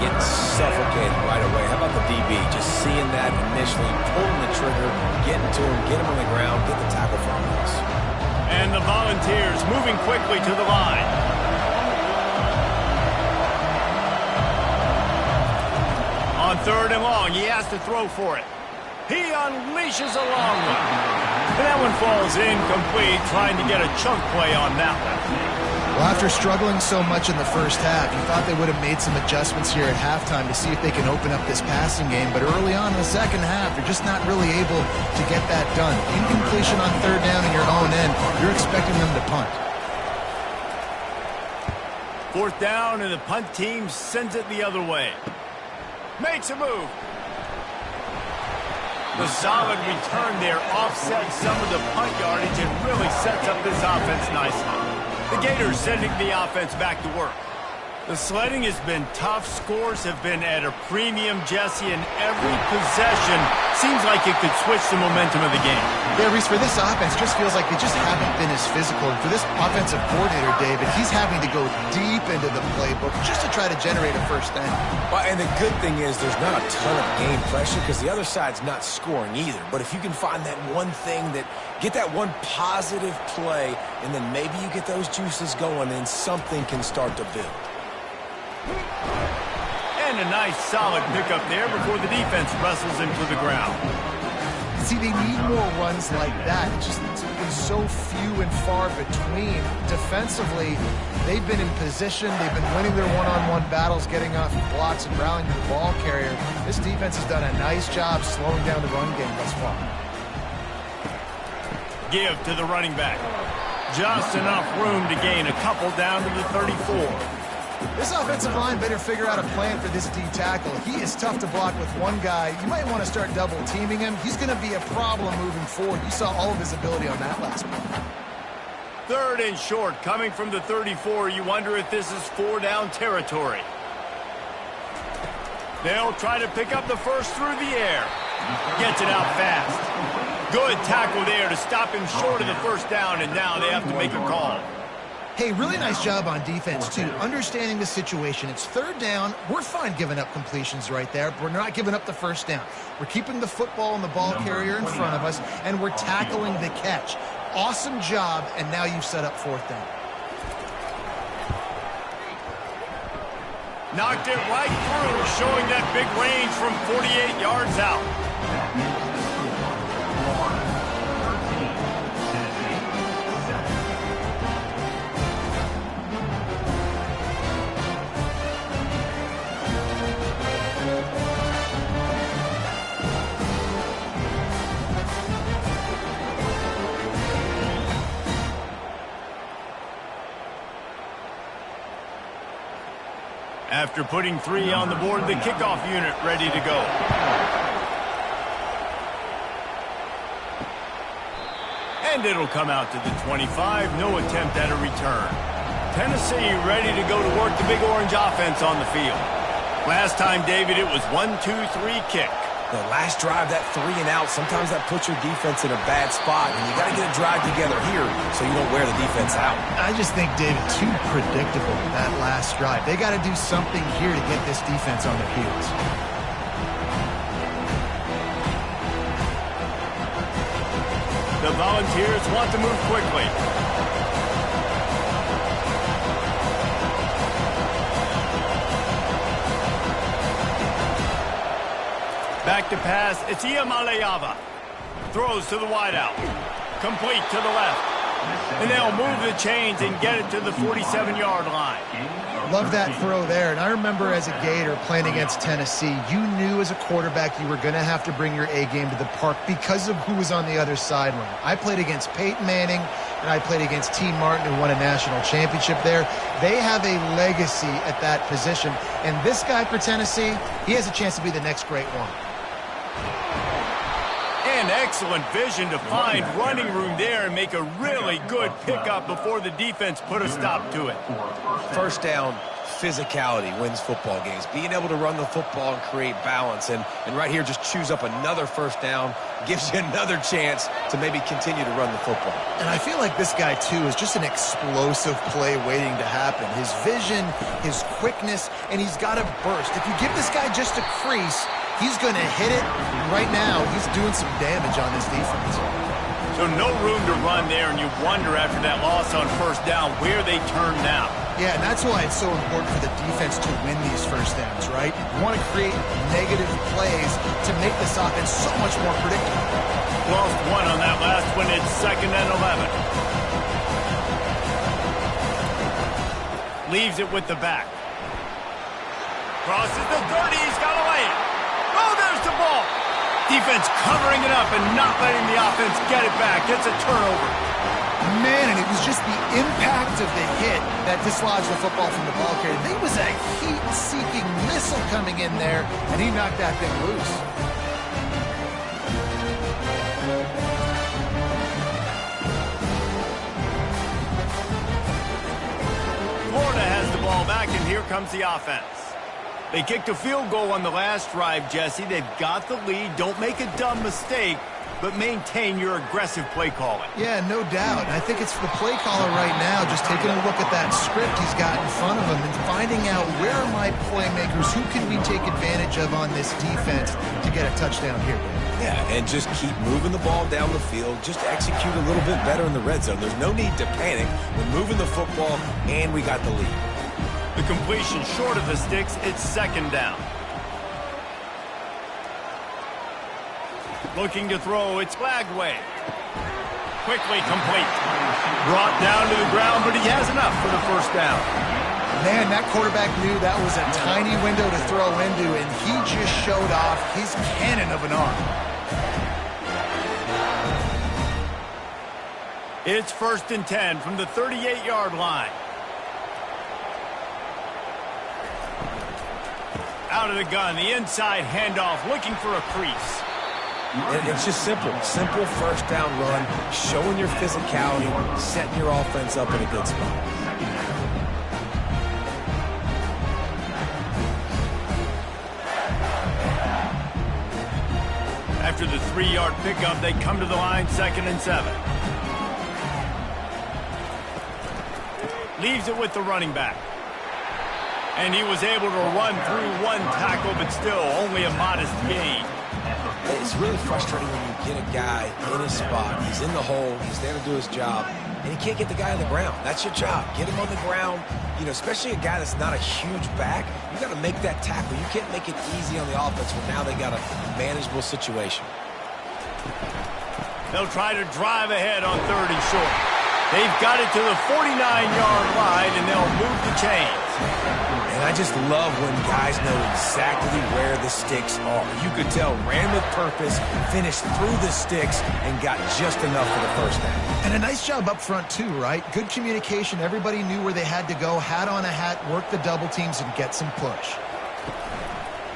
Getting suffocated right away. How about the DB? Just seeing that initially, pulling the trigger, getting to him, get him on the ground, get the tackle for him. And the Volunteers moving quickly to the line. On 3rd and long, he has to throw for it. He unleashes a long one. And that one falls incomplete, trying to get a chunk play on that one. Well, after struggling so much in the first half, you thought they would have made some adjustments here at halftime to see if they can open up this passing game. But early on in the second half, they're just not really able to get that done. Incompletion on 3rd down in your own end, you're expecting them to punt. 4th down, and the punt team sends it the other way. Makes a move. The solid return there offsets some of the punt yardage and really sets up this offense nicely. The Gators sending the offense back to work. The sledding has been tough. Scores have been at a premium, Jesse, and every possession seems like it could switch the momentum of the game. Yeah, Reese, for this offense, just feels like they just haven't been as physical. And for this offensive coordinator, David, he's having to go deep into the playbook just to try to generate a first down. Well, and the good thing is there's not a ton of game pressure because the other side's not scoring either. But if you can find that one thing that get that one positive play, and then maybe you get those juices going, and something can start to build. And a nice solid pickup there before the defense wrestles him to the ground. See, they need more runs like that. It's been so few and far between. Defensively, they've been in position. They've been winning their one-on-one battles, getting off blocks and rallying to the ball carrier. This defense has done a nice job slowing down the run game thus far. Give to the running back. Just enough room to gain a couple down to the 34. This offensive line better figure out a plan for this D tackle. He is tough to block with one guy. You might want to start double teaming him. He's going to be a problem moving forward. You saw all of his ability on that last one. 3rd and short, coming from the 34. You wonder if this is 4-down territory. They'll try to pick up the first through the air. Gets it out fast. Good tackle there to stop him short of the first down, and now they have to make a call. Hey, really nice job on defense, too. Understanding the situation. It's 3rd down. We're fine giving up completions right there, but we're not giving up the first down. We're keeping the football and the ball carrier in front of us, and we're tackling the catch. Awesome job, and now you've set up 4th down. Knocked it right through, showing that big range from 48 yards out. After putting 3 on the board, the kickoff unit ready to go. And it'll come out to the 25. No attempt at a return. Tennessee ready to go to work the Big Orange offense on the field. Last time, David, it was 1-2-3 kick. The last drive, that 3 and out, sometimes that puts your defense in a bad spot, and you got to get a drive together here so you don't wear the defense out. I just think, David, too predictable, that last drive. They got to do something here to get this defense on their heels. The The Volunteers want to move quickly. Back to pass. It's Ncaa. Throws to the wideout. Complete to the left. And they'll move the chains and get it to the 47-yard line. Love that throw there. And I remember as a Gator playing against Tennessee, you knew as a quarterback you were going to have to bring your A game to the park because of who was on the other sideline. I played against Peyton Manning, and I played against T. Martin, who won a national championship there. They have a legacy at that position. And this guy for Tennessee, he has a chance to be the next great one. And excellent vision to find running room there and make a really good pickup before the defense put a stop to it. First down, physicality wins football games. Being able to run the football and create balance. And right here, just choose up another first down, gives you another chance to maybe continue to run the football. And I feel like this guy, too, is just an explosive play waiting to happen. His vision, his quickness, and he's got a burst. If you give this guy just a crease, he's going to hit it. Right now, he's doing some damage on this defense. So no room to run there, and you wonder after that loss on first down where they turn now. Yeah, and that's why it's so important for the defense to win these first downs, right? You want to create negative plays to make this offense so much more predictable. Lost one on that last one. It's 2nd and 11. Leaves it with the back. Crosses the 30. He's got to lay it. Oh, there's the ball. Defense covering it up and not letting the offense get it back. It's a turnover. Man, and it was just the impact of the hit that dislodged the football from the ball carrier. There was a heat-seeking missile coming in there, and he knocked that thing loose. Florida has the ball back, and here comes the offense. They kicked a field goal on the last drive, Jesse. They've got the lead. Don't make a dumb mistake, but maintain your aggressive play calling. Yeah, no doubt. And I think it's the play caller right now just taking a look at that script he's got in front of him and finding out where are my playmakers, who can we take advantage of on this defense to get a touchdown here. Yeah, and just keep moving the ball down the field. Just execute a little bit better in the red zone. There's no need to panic. We're moving the football, and we got the lead. The completion short of the sticks. It's 2nd down. Looking to throw. It's Lagway. Quickly complete. Brought down to the ground, but he has enough for the first down. Man, that quarterback knew that was a tiny window to throw into, and he just showed off his cannon of an arm. It's 1st and 10 from the 38-yard line. Out of the gun, the inside handoff, looking for a crease. And it's just simple. Simple first down run, showing your physicality, setting your offense up in a good spot. After the 3-yard pickup, they come to the line, 2nd and 7. Leaves it with the running back. And he was able to run through one tackle, but still only a modest gain. It's really frustrating when you get a guy in his spot. He's in the hole. He's there to do his job. And he can't get the guy on the ground. That's your job. Get him on the ground. You know, especially a guy that's not a huge back. You got to make that tackle. You can't make it easy on the offense, but now they got a manageable situation. They'll try to drive ahead on 3rd and short. They've got it to the 49-yard line, and they'll move the chains. And I just love when guys know exactly where the sticks are. You could tell, ran with purpose, finished through the sticks, and got just enough for the first down. And a nice job up front, too, right? Good communication. Everybody knew where they had to go. Hat on a hat, work the double teams, and get some push.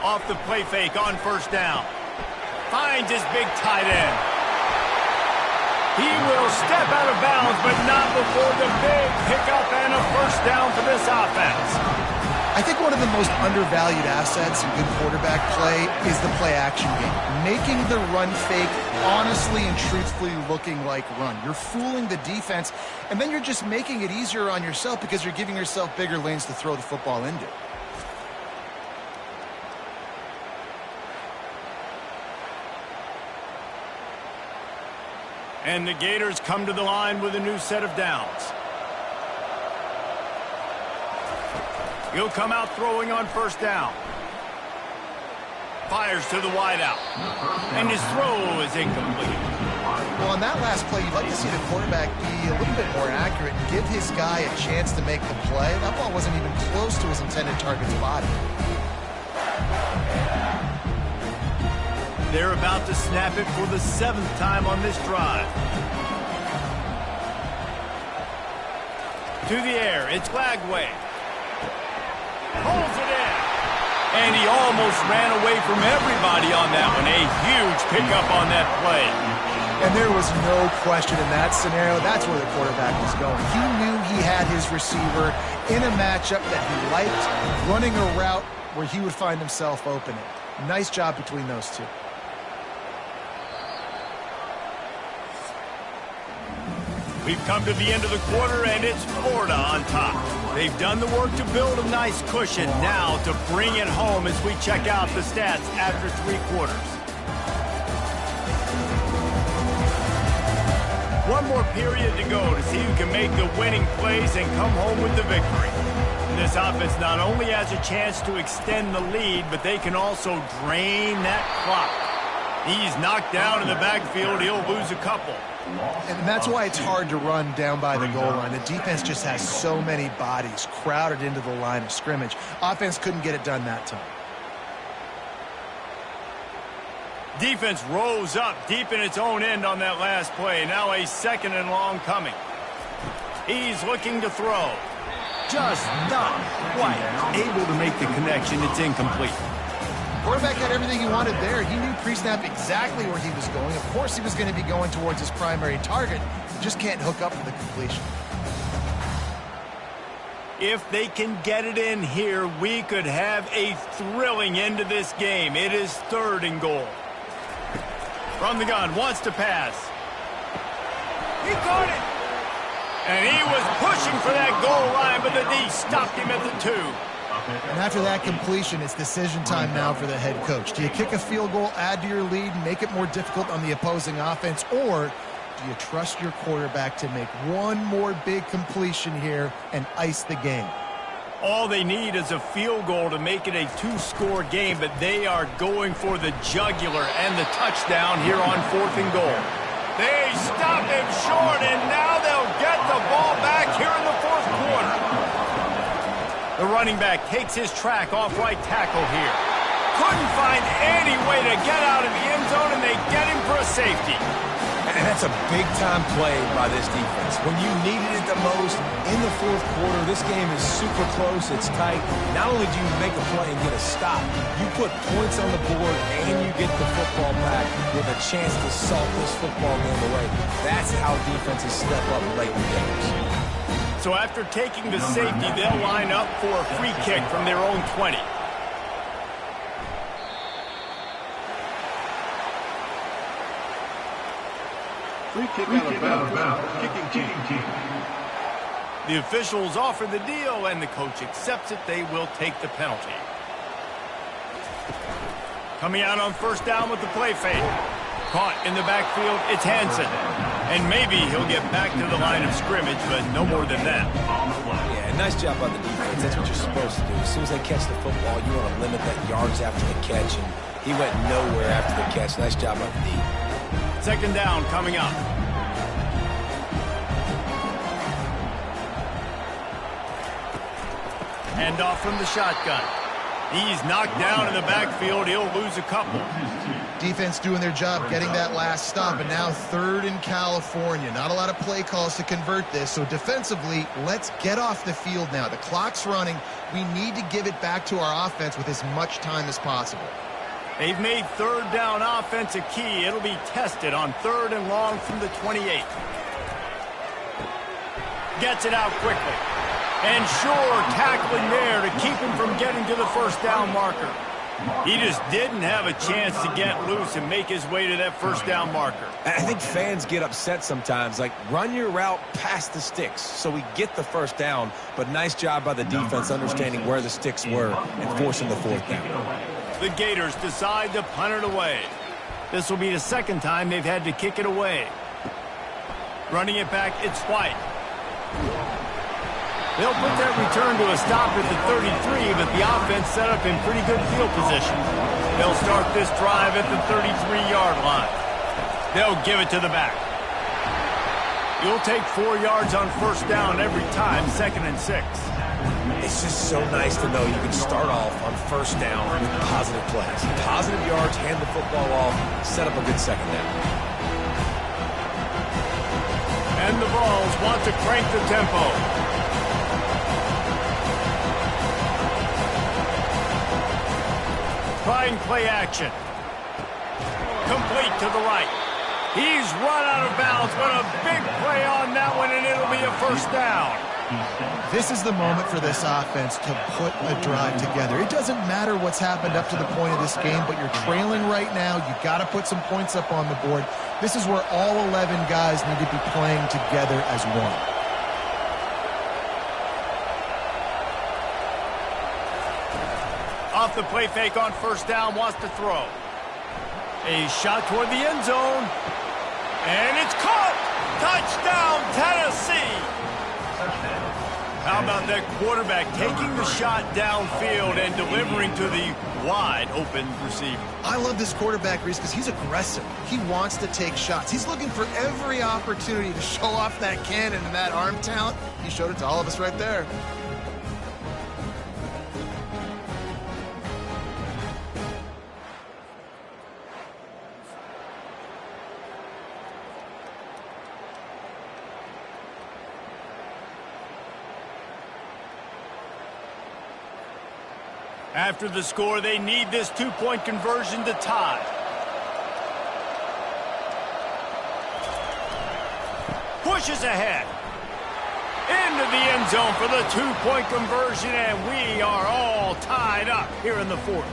Off the play fake on 1st down. Finds his big tight end. He will step out of bounds, but not before the big pickup and a first down for this offense. I think one of the most undervalued assets in good quarterback play is the play-action game. Making the run fake honestly and truthfully looking like run. You're fooling the defense, and then you're just making it easier on yourself because you're giving yourself bigger lanes to throw the football into. And the Gators come to the line with a new set of downs. He'll come out throwing on first down. Fires to the wideout. And his throw is incomplete. Well, on that last play, you'd like to see the quarterback be a little bit more accurate and give his guy a chance to make the play. That ball wasn't even close to his intended target's body. They're about to snap it for the 7th time on this drive. To the air, it's Glagway. Holds it in. And he almost ran away from everybody on that one. A huge pickup on that play. And there was no question in that scenario. That's where the quarterback was going. He knew he had his receiver in a matchup that he liked, running a route where he would find himself opening. Nice job between those two. We've come to the end of the quarter, and it's Florida on top. They've done the work to build a nice cushion. Now to bring it home as we check out the stats after 3 quarters. One more period to go to see who can make the winning plays and come home with the victory. This offense not only has a chance to extend the lead, but they can also drain that clock. He's knocked down in the backfield. He'll lose a couple. And that's why it's hard to run down by the goal line. The defense just has so many bodies crowded into the line of scrimmage. Offense couldn't get it done that time. Defense rose up deep in its own end on that last play. Now a 2nd and long coming. He's looking to throw. Just not quite able to make the connection. It's incomplete. Quarterback had everything he wanted there. He knew pre-snap exactly where he was going. Of course he was going to be going towards his primary target. He just can't hook up for the completion. If they can get it in here, we could have a thrilling end to this game. It is 3rd and goal. From the gun, wants to pass. He caught it. And he was pushing for that goal line, but the D stopped him at the 2. And after that completion, it's decision time now for the head coach. Do you kick a field goal, add to your lead, and make it more difficult on the opposing offense, or do you trust your quarterback to make one more big completion here and ice the game? All they need is a field goal to make it a 2-score game, but they are going for the jugular and the touchdown here on 4th and goal. They stop him short, and now they'll get the ball back here in the 4th quarter. The running back takes his track off right tackle here. Couldn't find any way to get out of the end zone, and they get him for a safety. And that's a big-time play by this defense. When you needed it the most in the 4th quarter, this game is super close, it's tight. Not only do you make a play and get a stop, you put points on the board and you get the football back with a chance to salt this football game away. That's how defenses step up late in games. So after taking the safety, they'll line up for a free kick from their own 20. Free kick out of bounds. Kicking team. The officials offer the deal, and the coach accepts it. They will take the penalty. Coming out on first down with the play fake. Caught in the backfield, it's Hansen. And maybe he'll get back to the line of scrimmage, but no more than that. Yeah, nice job by the defense. That's what you're supposed to do. As soon as they catch the football, you want to limit that yards after the catch, and he went nowhere after the catch. Nice job by the D. 2nd down coming up. Hand off from the shotgun. He's knocked down in the backfield. He'll lose a couple. Defense doing their job, getting that last stop, and now 3rd in California. Not a lot of play calls to convert this, so defensively, let's get off the field now. The clock's running. We need to give it back to our offense with as much time as possible. They've made 3rd down offense a key. It'll be tested on 3rd and long from the 28. Gets it out quickly. And sure, tackling there to keep him from getting to the first down marker. He just didn't have a chance to get loose and make his way to that first down marker. I think fans get upset sometimes, like run your route past the sticks so we get the first down, but nice job by the defense understanding where the sticks were and forcing the 4th down. The Gators decide to punt it away. This will be the 2nd time they've had to kick it away. Running it back, it's White. They'll put that return to a stop at the 33, but the offense set up in pretty good field position. They'll start this drive at the 33-yard line. They'll give it to the back. You'll take 4 yards on first down every time, 2nd and 6. It's just so nice to know you can start off on first down with positive plays. Positive yards, hand the football off, set up a good second down. And the Vols want to crank the tempo. Trying play action. Complete to the right. He's run out of bounds, but a big play on that one, and it'll be a first down. This is the moment for this offense to put a drive together. It doesn't matter what's happened up to the point of this game, but you're trailing right now. You've got to put some points up on the board. This is where all 11 guys need to be playing together as one. Off the play fake on first down, wants to throw. A shot toward the end zone. And it's caught! Touchdown, Tennessee! How about that quarterback taking the shot downfield and delivering to the wide open receiver? I love this quarterback, Reese, because he's aggressive. He wants to take shots. He's looking for every opportunity to show off that cannon and that arm talent. He showed it to all of us right there. After the score, they need this two-point conversion to tie. Pushes ahead. Into the end zone for the two-point conversion, and we are all tied up here in the fourth.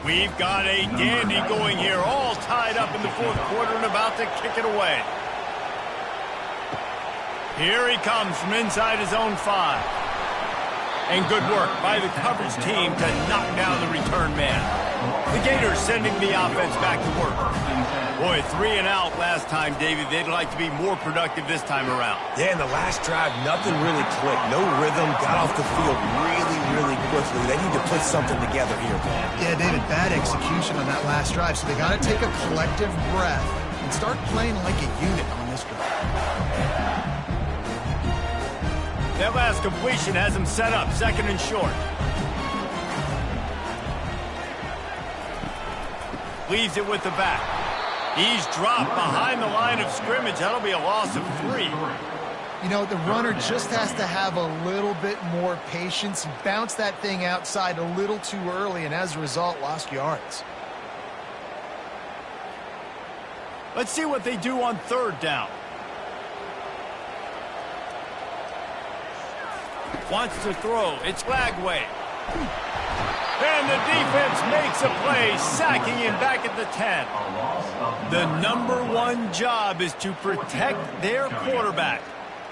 We've got a dandy going here, all tied up in the fourth quarter and about to kick it away. Here he comes from inside his own 5. And good work by the coverage team to knock down the return man. The Gators sending the offense back to work. Boy, 3 and out last time, David. They'd like to be more productive this time around. Yeah, in the last drive, nothing really clicked. No rhythm, got off the field really quickly. They need to put something together here. Yeah, David, bad execution on that last drive, so they got to take a collective breath and start playing like a unit on this drive. That last completion has him set up, 2nd and short. Leaves it with the back. He's dropped behind the line of scrimmage. That'll be a loss of 3. You know, the runner just has to have a little bit more patience. He bounced that thing outside a little too early, and as a result, lost yards. Let's see what they do on 3rd down. Wants to throw. It's Lagway. And the defense makes a play, sacking him back at the 10. The number 1 job is to protect their quarterback,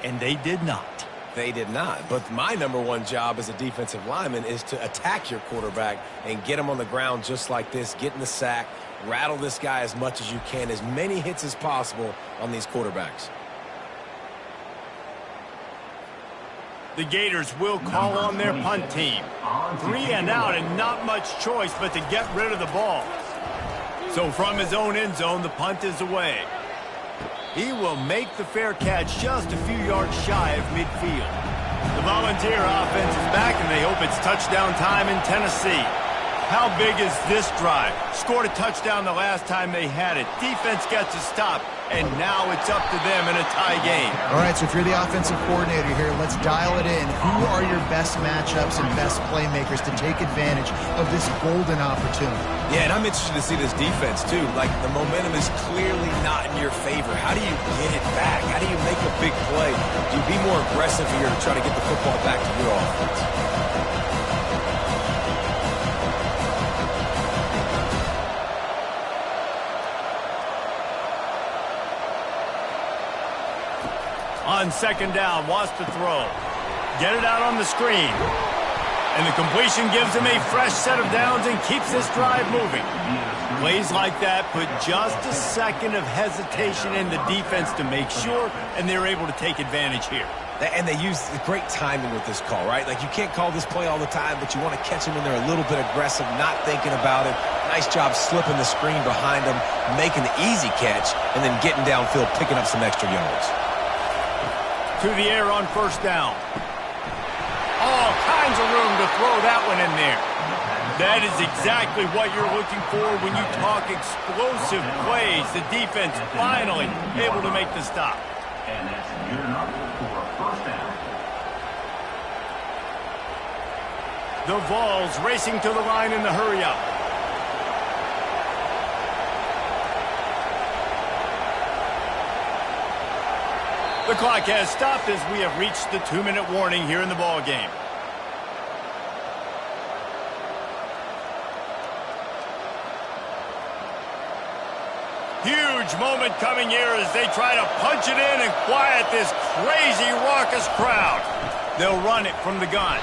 and they did not. They did not. But my number 1 job as a defensive lineman is to attack your quarterback and get him on the ground just like this, get in the sack, rattle this guy as much as you can, as many hits as possible on these quarterbacks. The Gators will call on their punt team. 3 and out and not much choice but to get rid of the ball. So from his own end zone, the punt is away. He will make the fair catch just a few yards shy of midfield. The Volunteer offense is back, and they hope it's touchdown time in Tennessee. How big is this drive? Scored a touchdown the last time they had it. Defense gets a stop, and now it's up to them in a tie game. All right, so if you're the offensive coordinator here, let's dial it in. Who are your best matchups and best playmakers to take advantage of this golden opportunity? Yeah, and I'm interested to see this defense, too. Like, the momentum is clearly not in your favor. How do you get it back? How do you make a big play? Do you be more aggressive here to try to get the football back to your offense? On 2nd down, wants to throw. Get it out on the screen. And the completion gives him a fresh set of downs and keeps this drive moving. Plays like that put just a second of hesitation in the defense to make sure, and they're able to take advantage here. And they use great timing with this call, right? Like, you can't call this play all the time, but you want to catch them when they're a little bit aggressive, not thinking about it. Nice job slipping the screen behind them, making the easy catch, and then getting downfield, picking up some extra yards. To the air on first down. All kinds of room to throw that one in there. That is exactly what you're looking for when you talk explosive plays. The defense finally able to make the stop. And that's good enough for a first down. The Vols racing to the line in the hurry-up. The clock has stopped as we have reached the 2-minute warning here in the ball game. Huge moment coming here as they try to punch it in and quiet this crazy, raucous crowd. They'll run it from the gun.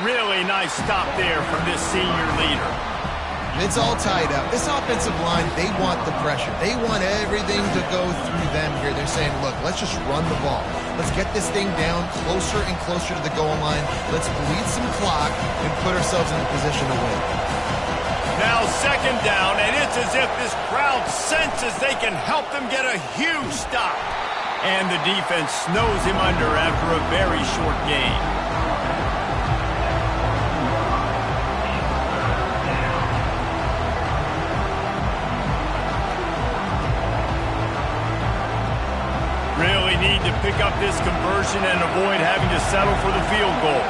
Really nice stop there from this senior leader. It's all tied up. This offensive line, they want the pressure. They want everything to go through them here. They're saying, look, let's just run the ball. Let's get this thing down closer and closer to the goal line. Let's bleed some clock and put ourselves in a position to win. Now second down, and it's as if this crowd senses they can help them get a huge stop. And the defense snows him under after a very short gain. Really need to pick up this conversion and avoid having to settle for the field goal.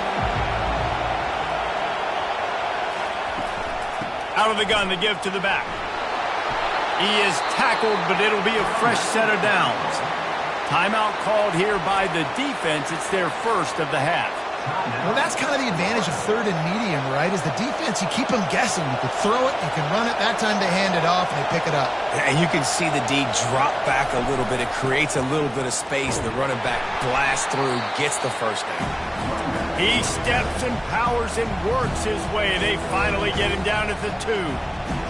Out of the gun, the give to the back. He is tackled, but it'll be a fresh set of downs. Timeout called here by the defense. It's their first of the half. Well, that's kind of the advantage of third and medium, right? Is the defense, you keep them guessing. You can throw it, you can run it. That time they hand it off and they pick it up. And you can see the D drop back a little bit. It creates a little bit of space. The running back blasts through, gets the first down. He steps and powers and works his way. They finally get him down at the 2.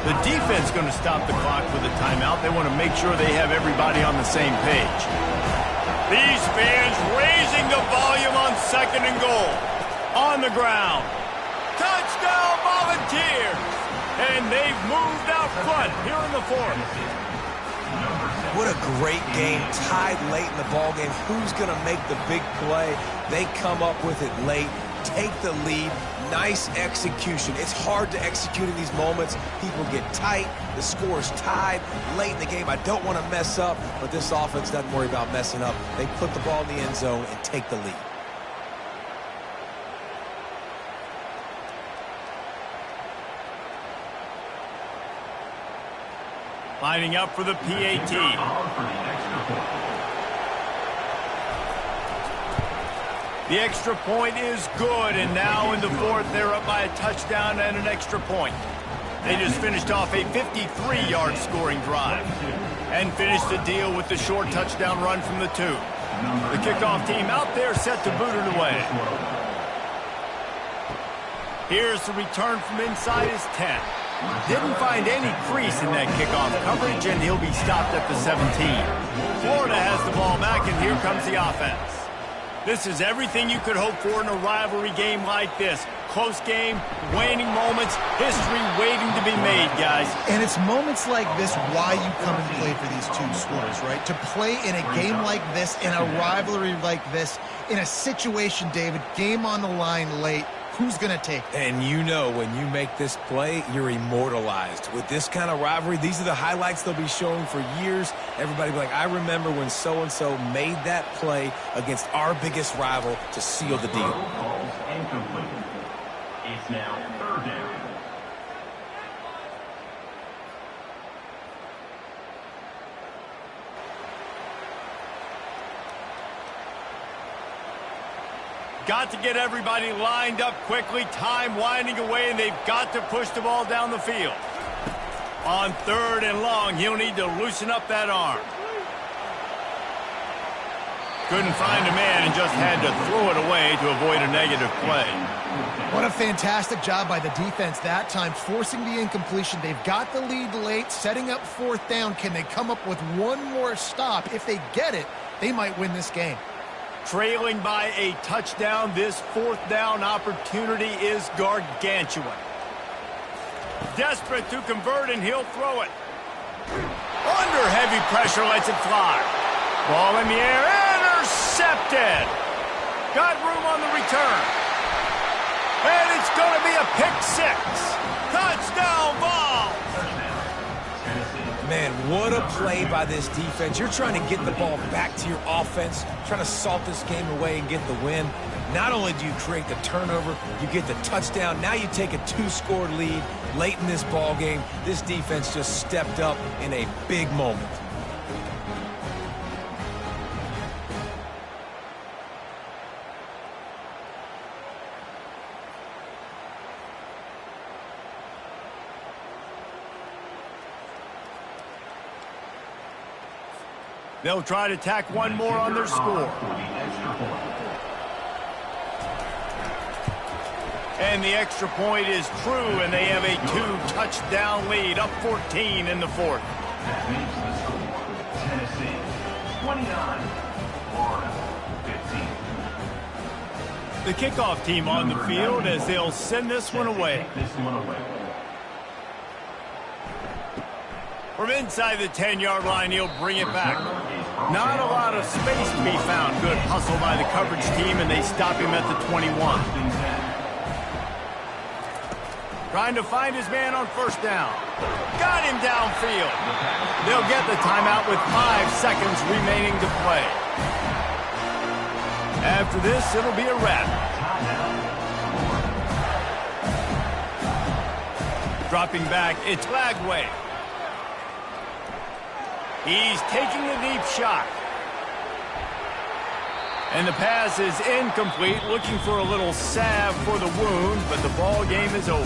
The defense going to stop the clock with a timeout. They want to make sure they have everybody on the same page. These fans raising the volume on second and goal. On the ground. Touchdown Volunteers! And they've moved out front here in the fourth. What a great game, tied late in the ball game. Who's going to make the big play? They come up with it late, take the lead. Nice execution. It's hard to execute in these moments. People get tight. The score is tied late in the game. I don't want to mess up, but this offense doesn't worry about messing up. They put the ball in the end zone and take the lead. Lining up for the PAT. The extra point is good, and now in the fourth, they're up by a touchdown and an extra point. They just finished off a 53-yard scoring drive and finished the deal with the short touchdown run from the 2. The kickoff team out there set to boot it away. Here's the return from inside his 10. Didn't find any crease in that kickoff coverage, and he'll be stopped at the 17. Florida has the ball back, and here comes the offense. This is everything you could hope for in a rivalry game like this. Close game, waning moments, history waiting to be made, guys. And it's moments like this why you come and play for these two schools, right? To play in a game like this, in a rivalry like this, in a situation, David, game on the line late, who's going to take it? And you know when you make this play, you're immortalized. With this kind of rivalry, these are the highlights they'll be showing for years. Everybody will be like, I remember when so-and-so made that play against our biggest rival to seal the deal. Calls incomplete. It's now third down. Got to get everybody lined up quickly. Time winding away, and they've got to push the ball down the field. On third and long, he'll need to loosen up that arm. Couldn't find a man and just had to throw it away to avoid a negative play. What a fantastic job by the defense that time, forcing the incompletion. They've got the lead late, setting up fourth down. Can they come up with one more stop? If they get it, they might win this game. Trailing by a touchdown, this fourth down opportunity is gargantuan. Desperate to convert, and he'll throw it. Under heavy pressure, lets it fly. Ball in the air, intercepted. Got room on the return. And it's going to be a pick six. Touchdown ball. Man, what a play by this defense. You're trying to get the ball back to your offense, trying to salt this game away and get the win. Not only do you create the turnover, you get the touchdown. Now you take a 2-score lead late in this ball game. This defense just stepped up in a big moment. They'll try to tack one more on their score. And the extra point is true, and they have a 2-touchdown lead, up 14 in the fourth. That makes the score Tennessee 29, Florida 15. The kickoff team on the field as they'll send this one away. From inside the 10-yard line, he'll bring it back. Not a lot of space to be found. Good hustle by the coverage team, and they stop him at the 21. Trying to find his man on first down. Got him downfield. They'll get the timeout with 5 seconds remaining to play. After this, it'll be a wrap. Dropping back, it's Lagway. He's taking a deep shot. And the pass is incomplete, looking for a little salve for the wound, but the ball game is over.